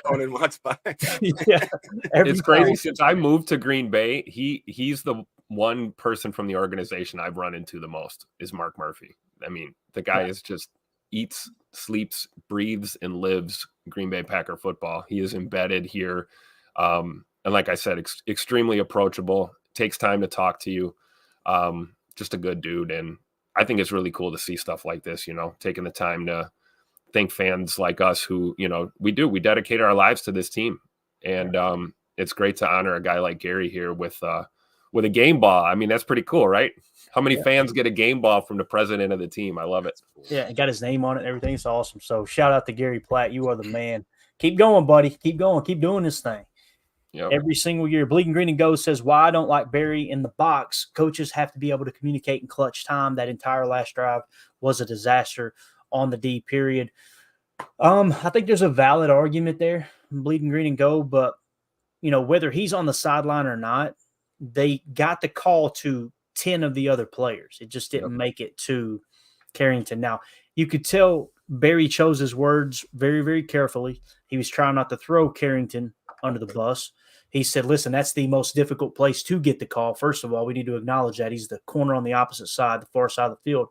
Conan walks by. Yeah, it's crazy. Since I moved to Green Bay, he's the one person from the organization I've run into the most is Mark Murphy. I mean, the guy is just eats, sleeps, breathes, and lives Green Bay Packer football. He is embedded here. And like I said, extremely approachable, takes time to talk to you. Just a good dude. And I think it's really cool to see stuff like this, taking the time to thank fans like us who, we dedicate our lives to this team. And it's great to honor a guy like Gary here with a game ball. I mean, that's pretty cool, right? How many fans get a game ball from the president of the team? I love it. Yeah, it got his name on it and everything. It's awesome. So shout out to Gary Platt. You are the man. Keep going, buddy. Keep going. Keep doing this thing. Yep. Every single year. Bleeding Green and Gold says, why I don't like Barry in the box. Coaches have to be able to communicate in clutch time. That entire last drive was a disaster on the D period. I think there's a valid argument there, Bleeding Green and Gold, but whether he's on the sideline or not, they got the call to 10 of the other players. It just didn't make it to Carrington. Now, you could tell Barry chose his words very, very carefully. He was trying not to throw Carrington under the bus. He said, listen, that's the most difficult place to get the call. First of all, we need to acknowledge that he's the corner on the opposite side, the far side of the field.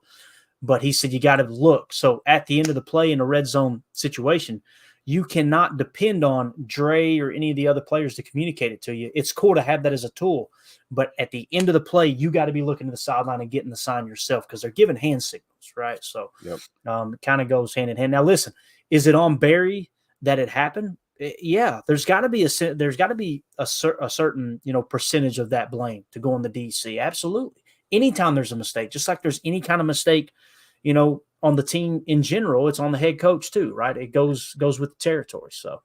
But he said, you got to look. So at the end of the play in a red zone situation, you cannot depend on Dre or any of the other players to communicate it to you. It's cool to have that as a tool. But at the end of the play, you got to be looking to the sideline and getting the sign yourself because they're giving hand signals, right? So it kind of goes hand in hand. Now, listen, is it on Barry that it happened? Yeah, there's got to be a certain percentage of that blame to go on the DC. Absolutely. Anytime there's a mistake, just like there's any kind of mistake, on the team in general. It's on the head coach too, right? It goes with the territory. So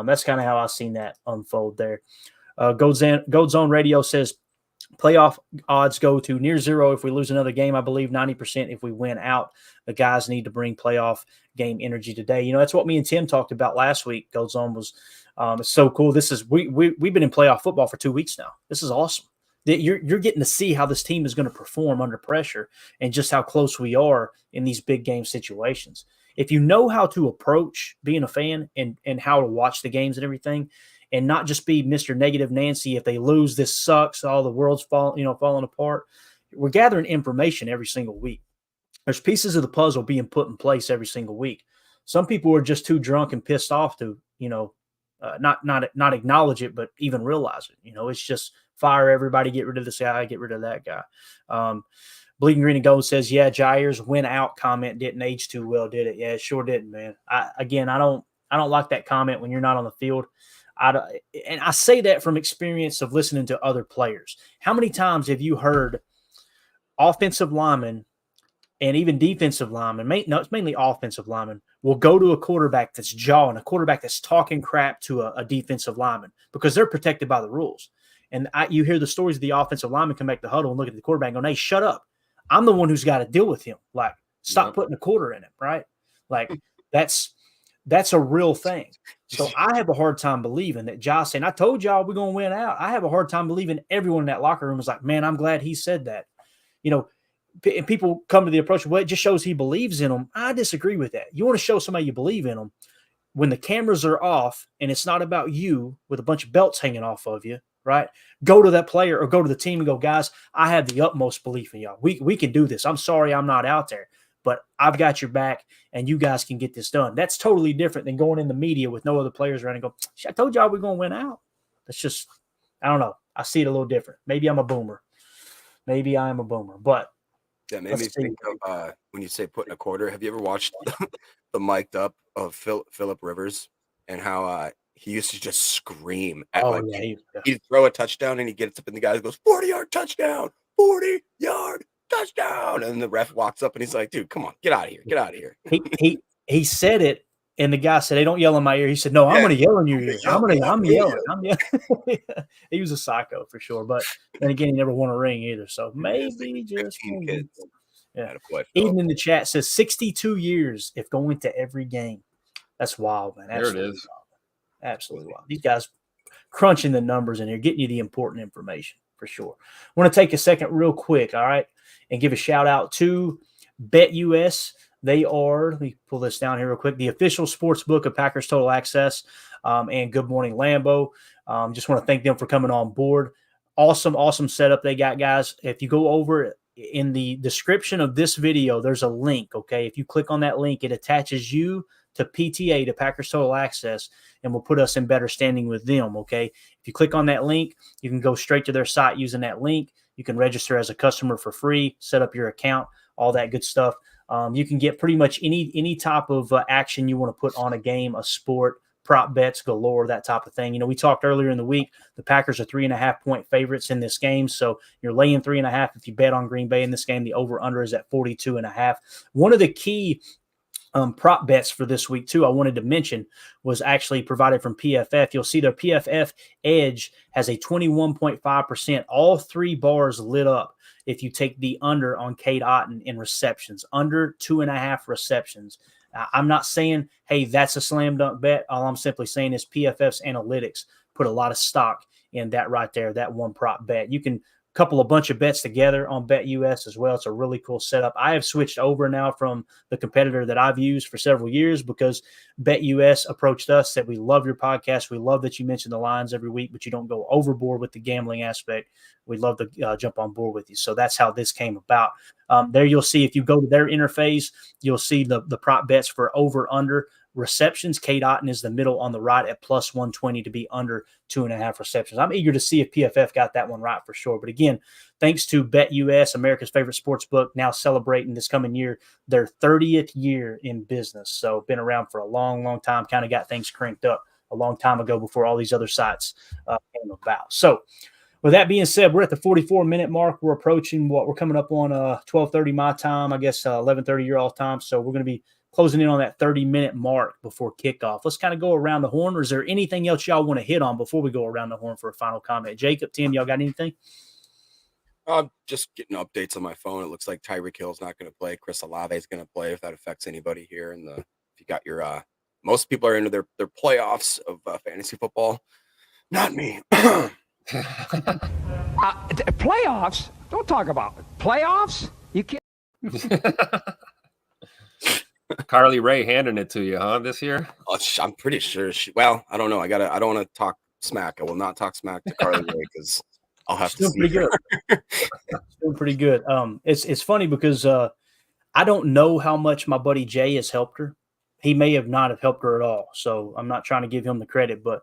that's kind of how I've seen that unfold there. Gold Zone Radio says playoff odds go to near zero if we lose another game. I believe 90% if we win out. The guys need to bring playoff game energy today. You know, that's what me and Tim talked about last week. Gold Zone was it's so cool. This is we've been in playoff football for 2 weeks now. This is awesome. You're getting to see how this team is going to perform under pressure and just how close we are in these big game situations. If you know how to approach being a fan and how to watch the games and everything, and not just be Mr. Negative Nancy, if they lose, this sucks, all the world's falling apart. We're gathering information every single week. There's pieces of the puzzle being put in place every single week. Some people are just too drunk and pissed off to, not acknowledge it, but even realize it. It's just fire everybody, get rid of this guy, get rid of that guy. Bleeding Green and Gold says, yeah, Jair's win out comment didn't age too well, did it? Yeah, it sure didn't, man. I don't like that comment when you're not on the field. And I say that from experience of listening to other players. How many times have you heard offensive linemen and even defensive linemen, it's mainly offensive linemen, will go to a quarterback that's jawing, a quarterback that's talking crap to a defensive lineman because they're protected by the rules. And you hear the stories of the offensive lineman come back to the huddle and look at the quarterback and go, hey, shut up. I'm the one who's got to deal with him. Like, stop putting a quarter in him, right? Like, that's a real thing. So I have a hard time believing that Josh saying, I told y'all we're going to win out. I have a hard time believing everyone in that locker room is like, man, I'm glad he said that. And people come to the approach, well, it just shows he believes in them. I disagree with that. You want to show somebody you believe in them when the cameras are off and it's not about you with a bunch of belts hanging off of you, right? Go to that player or go to the team and go, guys, I have the utmost belief in y'all. We can do this. I'm sorry I'm not out there, but I've got your back and you guys can get this done. That's totally different than going in the media with no other players around and go, I told y'all we're going to win out. That's just, I don't know. I see it a little different. Maybe I'm a boomer. Maybe I am a boomer, but that made me think of when you say putting a quarter. Have you ever watched the mic'd up of Phillip Rivers and how he used to just scream at he'd throw a touchdown and he gets up and the guy goes 40-yard touchdown, 40-yard touchdown, and the ref walks up and he's like, dude, come on, get out of here. He said it. And the guy said, hey, don't yell in my ear. He said, no, I'm going to yell in your ear. I'm yelling. He was a psycho for sure. But then again, he never won a ring either. So maybe just kids. Yeah. Eden in the chat says 62 years if going to every game. That's wild, man. Absolutely there it is. Wild. Absolutely wild. These guys crunching the numbers in here, getting you the important information for sure. I want to take a second real quick, all right, and give a shout out to BetUS. They are, let me pull this down here real quick, the official sports book of Packers Total Access and Good Morning Lambeau. Just want to thank them for coming on board. Awesome setup they got, guys. If you go over in the description of this video, there's a link, okay? If you click on that link, it attaches you to PTA, to Packers Total Access, and will put us in better standing with them, okay? If you click on that link, you can go straight to their site using that link. You can register as a customer for free, set up your account, all that good stuff. You can get pretty much any type of action you want to put on a game, a sport, prop bets galore, that type of thing. We talked earlier in the week, the Packers are 3.5-point favorites in this game. So you're laying 3.5. If you bet on Green Bay in this game, the over-under is at 42.5. One of the key prop bets for this week, too, I wanted to mention was actually provided from PFF. You'll see the PFF edge has a 21.5%, all three bars lit up. If you take the under on Cade Otton in receptions, under 2.5 receptions. I'm not saying, hey, that's a slam dunk bet. All I'm simply saying is PFF's analytics put a lot of stock in that right there, that one prop bet. You can couple a bunch of bets together on BetUS as well. It's a really cool setup. I have switched over now from the competitor that I've used for several years because BetUS approached us, said, we love your podcast. We love that you mention the lines every week, but you don't go overboard with the gambling aspect. We'd love to jump on board with you. So that's how this came about. There you'll see, if you go to their interface, you'll see the prop bets for over, under receptions. Cade Otton is the middle on the right at plus 120 to be under 2.5 receptions. I'm eager to see if PFF got that one right for sure. But again, thanks to BetUS, America's favorite sports book, now celebrating this coming year, their 30th year in business. So been around for a long time, kind of got things cranked up a long time ago before all these other sites came about. So with that being said, we're at the 44-minute mark. We're approaching we're coming up on 12:30 my time, I guess 11:30 your all time. So we're going to be closing in on that 30-minute mark before kickoff. Let's kind of go around the horn. Or is there anything else y'all want to hit on before we go around the horn for a final comment? Jacob, Tim, y'all got anything? I'm just getting updates on my phone. It looks like Tyreek Hill's not going to play. Chris Olave is going to play, if that affects anybody here. And if you got your most people are into their playoffs of fantasy football. Not me. Playoffs? Don't talk about it. Playoffs? You can't. Carly Ray handing it to you, huh? This year? I'm pretty sure well, I don't know. I don't want to talk smack. I will not talk smack to Carly Ray because I'll have to see pretty good. Still pretty good. It's funny because I don't know how much my buddy Jay has helped her. He may have not have helped her at all. So I'm not trying to give him the credit, but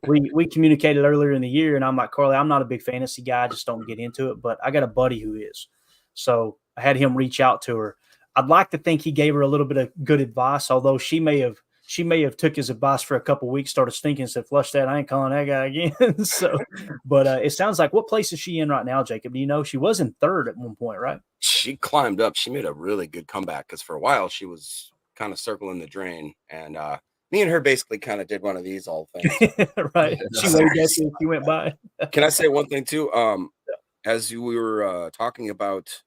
we communicated earlier in the year, and I'm like, Carly, I'm not a big fantasy guy. I just don't get into it, but I got a buddy who is. So I had him reach out to her. I'd like to think he gave her a little bit of good advice, although she may have took his advice for a couple of weeks, started stinking, said, flush that. I ain't calling that guy again. So, but it sounds like, what place is she in right now, Jacob? Do you know? She was in third at one point, right? She climbed up. She made a really good comeback because for a while she was kind of circling the drain, and me and her basically kind of did one of these all things. Right. She waved at you. She went by. Can I say one thing too? As we were talking about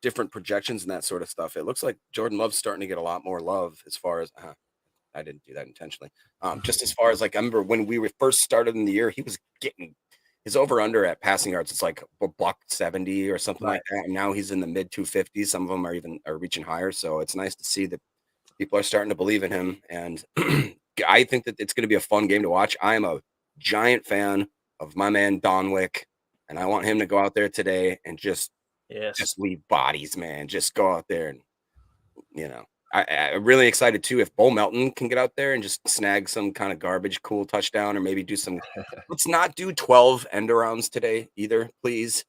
different projections and that sort of stuff, it looks like Jordan Love's starting to get a lot more love as far as I didn't do that intentionally. Just as far as like, I remember when we were first started in the year, he was getting his over under at passing yards. It's like $170 or something like that. And now he's in the mid 250s. Some of them are reaching higher. So it's nice to see that people are starting to believe in him. And I think that it's going to be a fun game to watch. I am a giant fan of my man Donwick, and I want him to go out there today and just leave bodies, man. Just go out there and, I'm really excited too if Bo Melton can get out there and just snag some kind of garbage cool touchdown, or maybe do some. Let's not do 12 end arounds today either, please.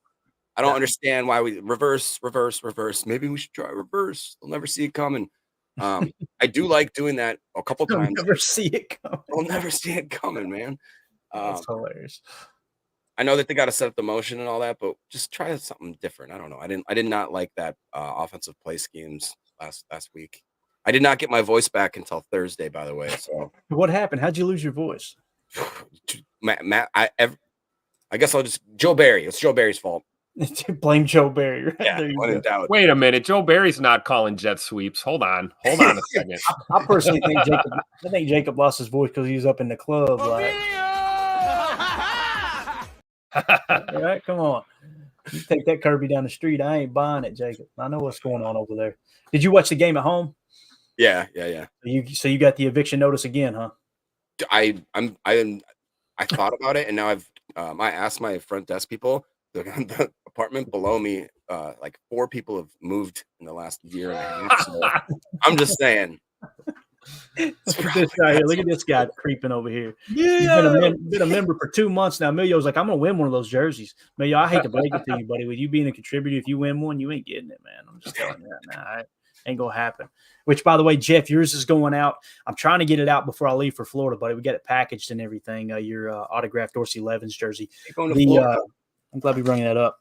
I don't understand why we reverse. Maybe we should try reverse. They'll never see it coming. I do like doing that a couple times. Never see it coming. We'll never see it coming, man. That's hilarious. I know that they got to set up the motion and all that, but just try something different. I don't know. I did not like that offensive play schemes last week. I did not get my voice back until Thursday, by the way. So what happened? How'd you lose your voice? Matt, I guess I'll just Joe Barry. It's Joe Barry's fault. Blame Joe Barry. Right? Yeah, when in doubt. Wait a minute. Joe Barry's not calling jet sweeps. Hold on a second. I personally think Jacob lost his voice because he was up in the club. Like, all right, come on. You take that Kirby down the street. I ain't buying it, Jacob. I know what's going on over there. Did you watch the game at home? Yeah. So you got the eviction notice again, huh? I thought about it, and now I asked my front desk people. The apartment below me, like 4 people have moved in the last year and a half. So I'm just saying. Look at this guy creeping over here. Yeah, he's been a member for 2 months now. Emilio's like, I'm gonna win one of those jerseys. Emilio, I hate to break it to you, buddy. With you being a contributor, if you win one, you ain't getting it, man. I'm just telling you that now. Ain't gonna happen. Which, by the way, Jeff, yours is going out. I'm trying to get it out before I leave for Florida, buddy. We got it packaged and everything. Your autographed Dorsey Levens jersey. Going to Florida? I'm glad we brought that up.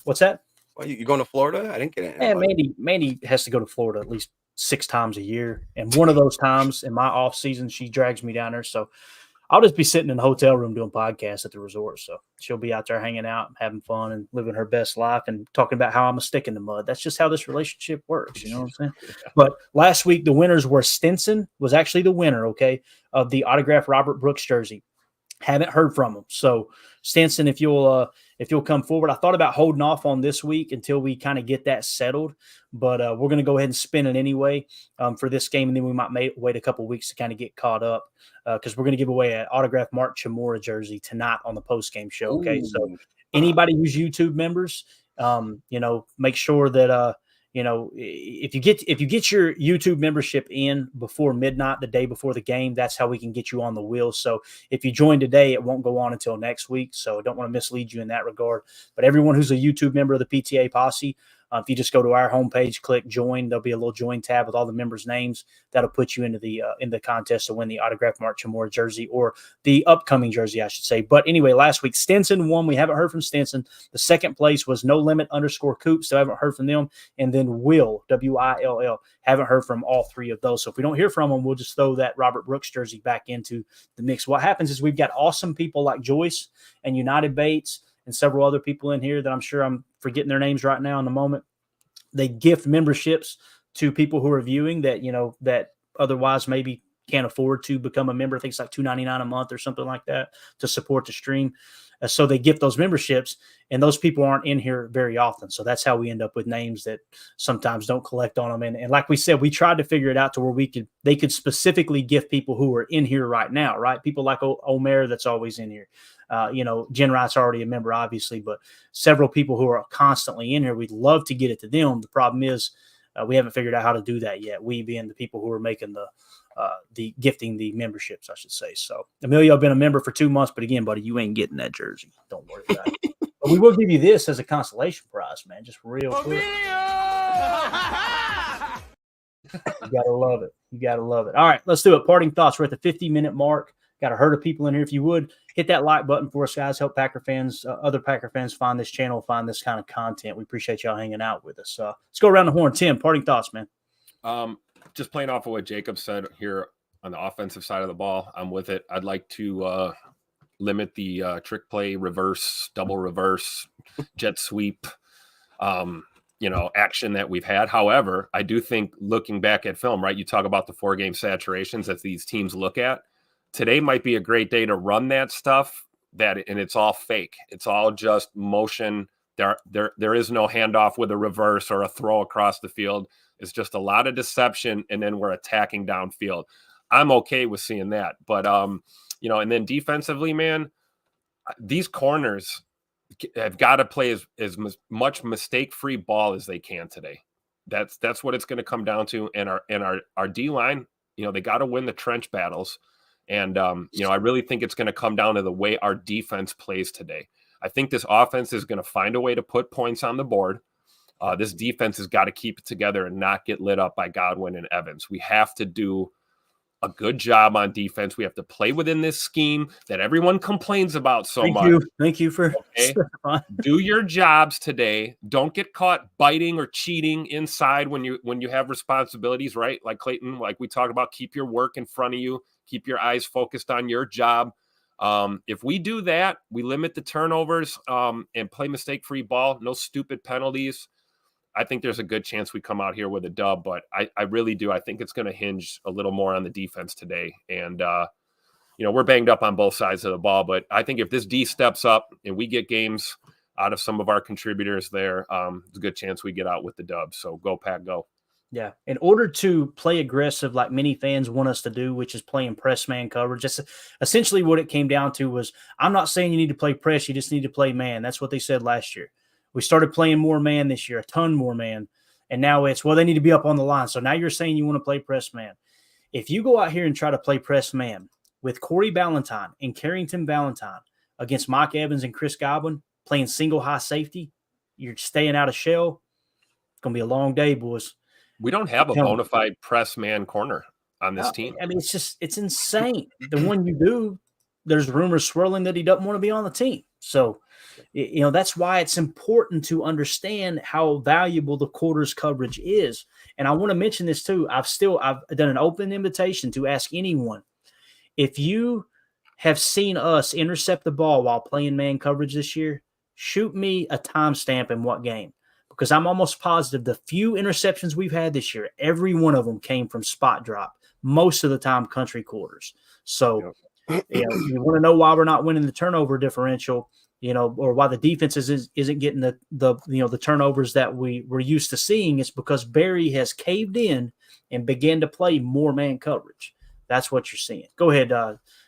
What's that? Well, you going to Florida? I didn't get it. Yeah, Mandy has to go to Florida at least 6 times a year, and one of those times in my off season, she drags me down there. So I'll just be sitting in the hotel room doing podcasts at the resort. So she'll be out there hanging out, having fun, and living her best life, and talking about how I'm a stick in the mud. That's just how this relationship works. You know what I'm saying? But last week, the winners were Stinson was actually the winner, okay, of the autographed Robert Brooks jersey. Haven't heard from him. So Stinson, if you'll come forward, I thought about holding off on this week until we kind of get that settled, but we're going to go ahead and spin it anyway for this game, and then we might wait a couple weeks to kind of get caught up because we're going to give away an autographed Mark Chimura jersey tonight on the post-game show. Okay, so anybody who's YouTube members, make sure that if you get your YouTube membership in before midnight, the day before the game, that's how we can get you on the wheel. So if you join today, it won't go on until next week. So I don't want to mislead you in that regard. But everyone who's a YouTube member of the PTA Posse, If you just go to our homepage, click join, there'll be a little join tab with all the members' names. That'll put you into the contest to win the autographed Mark Chamora jersey, or the upcoming jersey, I should say. But anyway, last week, Stinson won. We haven't heard from Stinson. The second place was No Limit _Coops. So I haven't heard from them. And then Will, WILL. Haven't heard from all three of those. So if we don't hear from them, we'll just throw that Robert Brooks jersey back into the mix. What happens is we've got awesome people like Joyce and United Bates and several other people in here that I'm sure I'm forgetting their names right now in the moment. They gift memberships to people who are viewing that, that otherwise maybe can't afford to become a member. I think it's like $2.99 a month or something like that to support the stream. So they gift those memberships, and those people aren't in here very often. So that's how we end up with names that sometimes don't collect on them. And like we said, we tried to figure it out to where they could specifically gift people who are in here right now, right? People like Omer that's always in here. Jen Wright's already a member, obviously, but several people who are constantly in here. We'd love to get it to them. The problem is we haven't figured out how to do that yet. We being the people who are making the gifting the memberships, I should say. So Emilio, been a member for 2 months, but again, buddy, you ain't getting that jersey. Don't worry about it. But we will give you this as a consolation prize, man. Just real quick. You gotta love it. You gotta love it. All right, let's do it. Parting thoughts. We're at the 50-minute mark. Got a herd of people in here. If you would hit that like button for us, guys. Help Packer fans, other Packer fans, find this channel, find this kind of content. We appreciate y'all hanging out with us. Let's go around the horn. Tim, parting thoughts, man. Just playing off of what Jacob said here on the offensive side of the ball, I'm with it. I'd like to limit the trick play, reverse, double reverse, jet sweep, action that we've had. However, I do think looking back at film, right, you talk about the 4-game saturations that these teams look at. Today might be a great day to run that stuff, and it's all fake. It's all just motion. There is no handoff with a reverse or a throw across the field. It's just a lot of deception, and then we're attacking downfield. I'm okay with seeing that. But, and then defensively, man, these corners have got to play as much mistake-free ball as they can today. That's what it's going to come down to. And our D-line, they got to win the trench battles. And, I really think it's going to come down to the way our defense plays today. I think this offense is going to find a way to put points on the board. This defense has got to keep it together and not get lit up by Godwin and Evans. We have to do a good job on defense. We have to play within this scheme that everyone complains about so much. Thank you for do your jobs today. Don't get caught biting or cheating inside when you have responsibilities, right? Like Clayton, like we talked about, keep your work in front of you. Keep your eyes focused on your job. If we do that, we limit the turnovers and play mistake-free ball, no stupid penalties. I think there's a good chance we come out here with a dub, but I really do. I think it's going to hinge a little more on the defense today. And, we're banged up on both sides of the ball, but I think if this D steps up and we get games out of some of our contributors there, there's a good chance we get out with the dub. So go Pack, go. Yeah. In order to play aggressive like many fans want us to do, which is playing press man coverage, that's essentially what it came down to. Was I'm not saying you need to play press, you just need to play man. That's what they said last year. We started playing more man this year, a ton more man. And now it's, they need to be up on the line. So now you're saying you want to play press man. If you go out here and try to play press man with Corey Ballantyne and Carrington Valentine against Mike Evans and Chris Godwin playing single high safety, you're staying out of shell. It's going to be a long day, boys. We don't have a bona fide press man corner on this team. I mean, it's insane. The one you do, there's rumors swirling that he doesn't want to be on the team. So, that's why it's important to understand how valuable the quarters coverage is. And I want to mention this too. I've done an open invitation to ask anyone, if you have seen us intercept the ball while playing man coverage this year, shoot me a timestamp in what game. Because I'm almost positive the few interceptions we've had this year, every one of them came from spot drop, most of the time country quarters. So, you want to know why we're not winning the turnover differential, or why the defense isn't getting the turnovers that we're used to seeing. It's because Barry has caved in and began to play more man coverage. That's what you're seeing. Go ahead,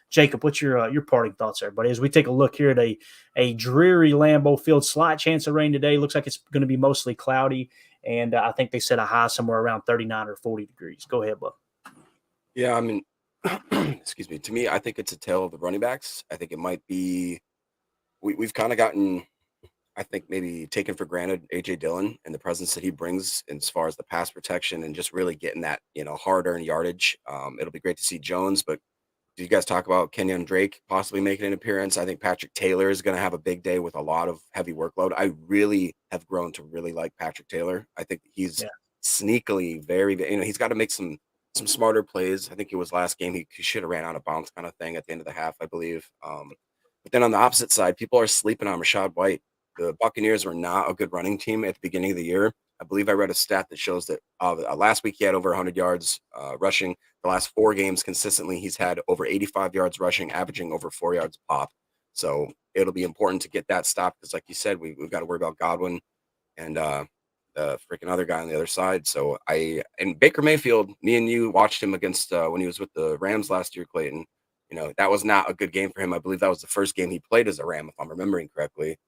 Jacob, what's your parting thoughts there, buddy? As we take a look here at a dreary Lambeau Field, slight chance of rain today. Looks like it's going to be mostly cloudy, and I think they set a high somewhere around 39 or 40 degrees. Go ahead, bud. Yeah, I mean, excuse me. To me, I think it's a tale of the running backs. I think it might be we've kind of gotten I think maybe taken for granted AJ Dillon and the presence that he brings as far as the pass protection and just really getting that, hard-earned yardage. It'll be great to see Jones, but do you guys talk about Kenyon Drake possibly making an appearance? I think Patrick Taylor is going to have a big day with a lot of heavy workload. I really have grown to really like Patrick Taylor. I think he's sneakily very, he's got to make some smarter plays. I think it was last game he should have ran out of bounds kind of thing at the end of the half, I believe. But then on the opposite side, people are sleeping on Rashad White. The Buccaneers were not a good running team at the beginning of the year. I believe I read a stat that shows that last week he had over 100 yards rushing. The last 4 games consistently, he's had over 85 yards rushing, averaging over 4 yards pop. So it'll be important to get that stopped because, like you said, we've got to worry about Godwin and the freaking other guy on the other side. So and Baker Mayfield, me and you watched him against when he was with the Rams last year, Clayton. That was not a good game for him. I believe that was the first game he played as a Ram, if I'm remembering correctly.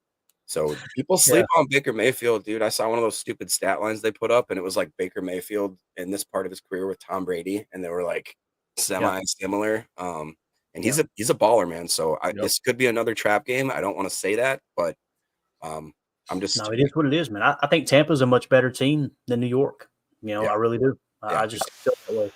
So people sleep on Baker Mayfield, dude. I saw one of those stupid stat lines they put up, and it was like Baker Mayfield in this part of his career with Tom Brady, and they were like semi-similar. And he's a baller, man. So this could be another trap game. I don't want to say that, but I'm just no. It is what it is, man. I think Tampa's a much better team than New York. I really do. I just feel that way.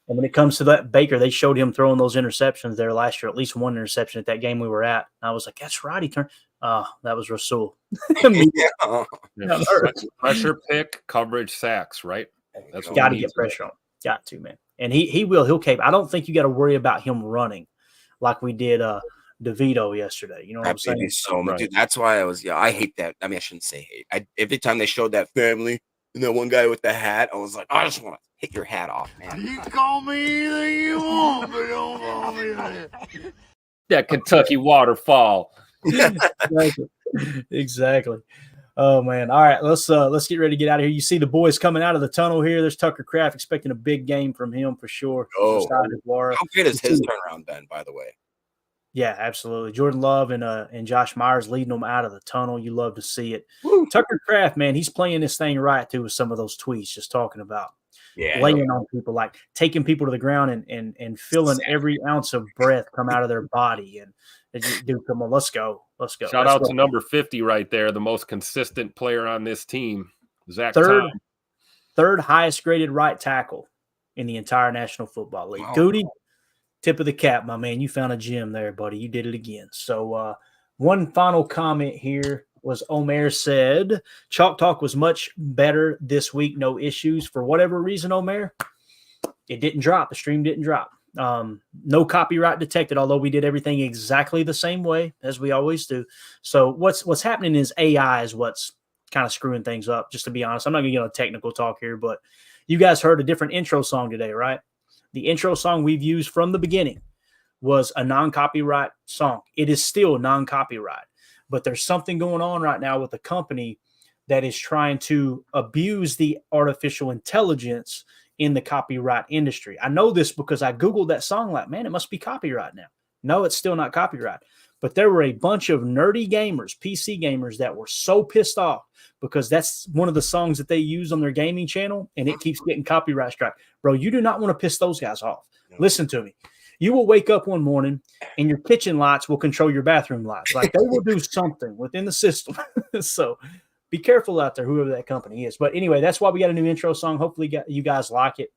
And when it comes to that Baker, they showed him throwing those interceptions there last year, at least one interception at that game we were at. And I was like, that's right. He turned. That was Rasul. Pressure pick, coverage, sacks, right? That's what got to get pressure on. Got to, man. And he will. He'll cave. I don't think you got to worry about him running like we did DeVito yesterday. You know what I'm saying? So much, dude. That's why I hate that. I mean, I shouldn't say hate. Every time they showed that family and that one guy with the hat, I was like, I just want to hit your hat off, man. You call me anything you want, but don't call me that. That Kentucky waterfall. Exactly. Oh man. All right, let's get ready to get out of here. You see the boys coming out of the tunnel here. There's Tucker Kraft, expecting a big game from him for sure. How good has his turnaround been, by the way? Yeah, absolutely. Jordan Love and Josh Myers leading them out of the tunnel. You love to see it. Woo. Tucker Kraft, man, he's playing this thing right too with some of those tweets just talking about laying on people, like taking people to the ground and feeling every ounce of breath come out of their body. And dude, come on, let's go. Shout out to number 50 right there, the most consistent player on this team, Zach. Third highest graded right tackle in the entire National Football League. Wow. Goody, tip of the cap, my man. You found a gem there, buddy. You did it again. So one final comment here was Omer said, Chalk Talk was much better this week. No issues. For whatever reason, Omer, it didn't drop. The stream didn't drop. No copyright detected, although we did everything exactly the same way as we always do. So what's happening is AI is what's kind of screwing things up, just to be honest. I'm not going to get on a technical talk here, but you guys heard a different intro song today, right? The intro song we've used from the beginning was a non-copyright song. It is still non-copyright, but there's something going on right now with a company that is trying to abuse the artificial intelligence in the copyright industry. I know this because I Googled that song like, man, it must be copyright now. No, it's still not copyright. But there were a bunch of nerdy gamers, PC gamers, that were so pissed off because that's one of the songs that they use on their gaming channel, and it keeps getting copyright strike. Bro, you do not want to piss those guys off. No. Listen to me. You will wake up one morning, and your kitchen lights will control your bathroom lights. Like, they will do something within the system. So be careful out there, whoever that company is. But anyway, that's why we got a new intro song. Hopefully you guys like it.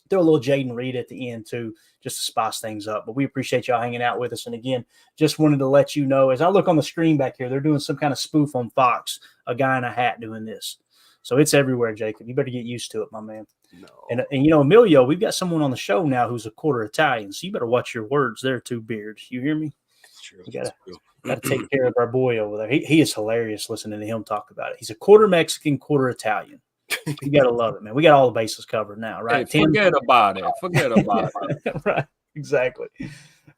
Throw a little Jaden Reed at the end, too, just to spice things up. But we appreciate y'all hanging out with us. And, again, just wanted to let you know, as I look on the screen back here, they're doing some kind of spoof on Fox, a guy in a hat doing this. So it's everywhere, Jacob. You better get used to it, my man. No. And Emilio, we've got someone on the show now who's a quarter Italian, so you better watch your words there, too, Beards. You hear me? That's true. You got to take care of our boy over there. He is hilarious listening to him talk about it. He's a quarter Mexican, quarter Italian. You got to love it, man. We got all the bases covered now, right? Hey, forget about it. Right, exactly.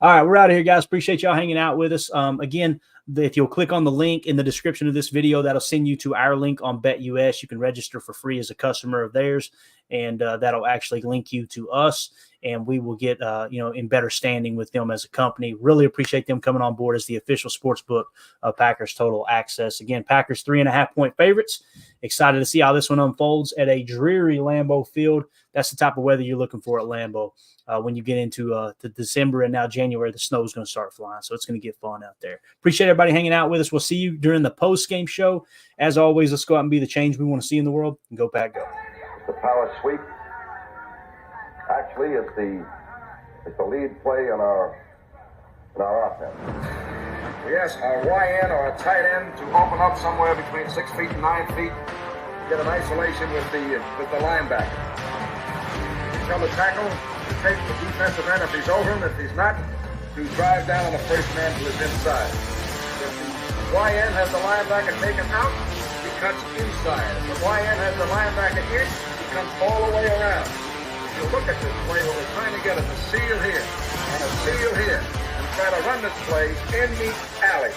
All right, we're out of here, guys. Appreciate y'all hanging out with us. Again, if you'll click on the link in the description of this video, that'll send you to our link on BetUS. You can register for free as a customer of theirs, and that'll actually link you to us. and we will get in better standing with them as a company. Really appreciate them coming on board as the official sports book of Packers Total Access. Again, Packers 3.5-point favorites. Excited to see how this one unfolds at a dreary Lambeau Field. That's the type of weather you're looking for at Lambeau. When you get into the December and now January, the snow is going to start flying. So it's going to get fun out there. Appreciate everybody hanging out with us. We'll see you during the post-game show. As always, let's go out and be the change we want to see in the world. And go Pack, go. The power sweep. Actually, it's the lead play in our offense. We ask our YN or a tight end to open up somewhere between 6 feet and 9 feet. Get an isolation with the linebacker. Tell the tackle to take the defensive end if he's over him. If he's not, to drive down on the first man to his inside. If the YN has the linebacker taken out, he cuts inside. If the YN has the linebacker in, he comes all the way around. If you look at this play, what we're trying to get is a seal here and a seal here, and try to run this play in the alley.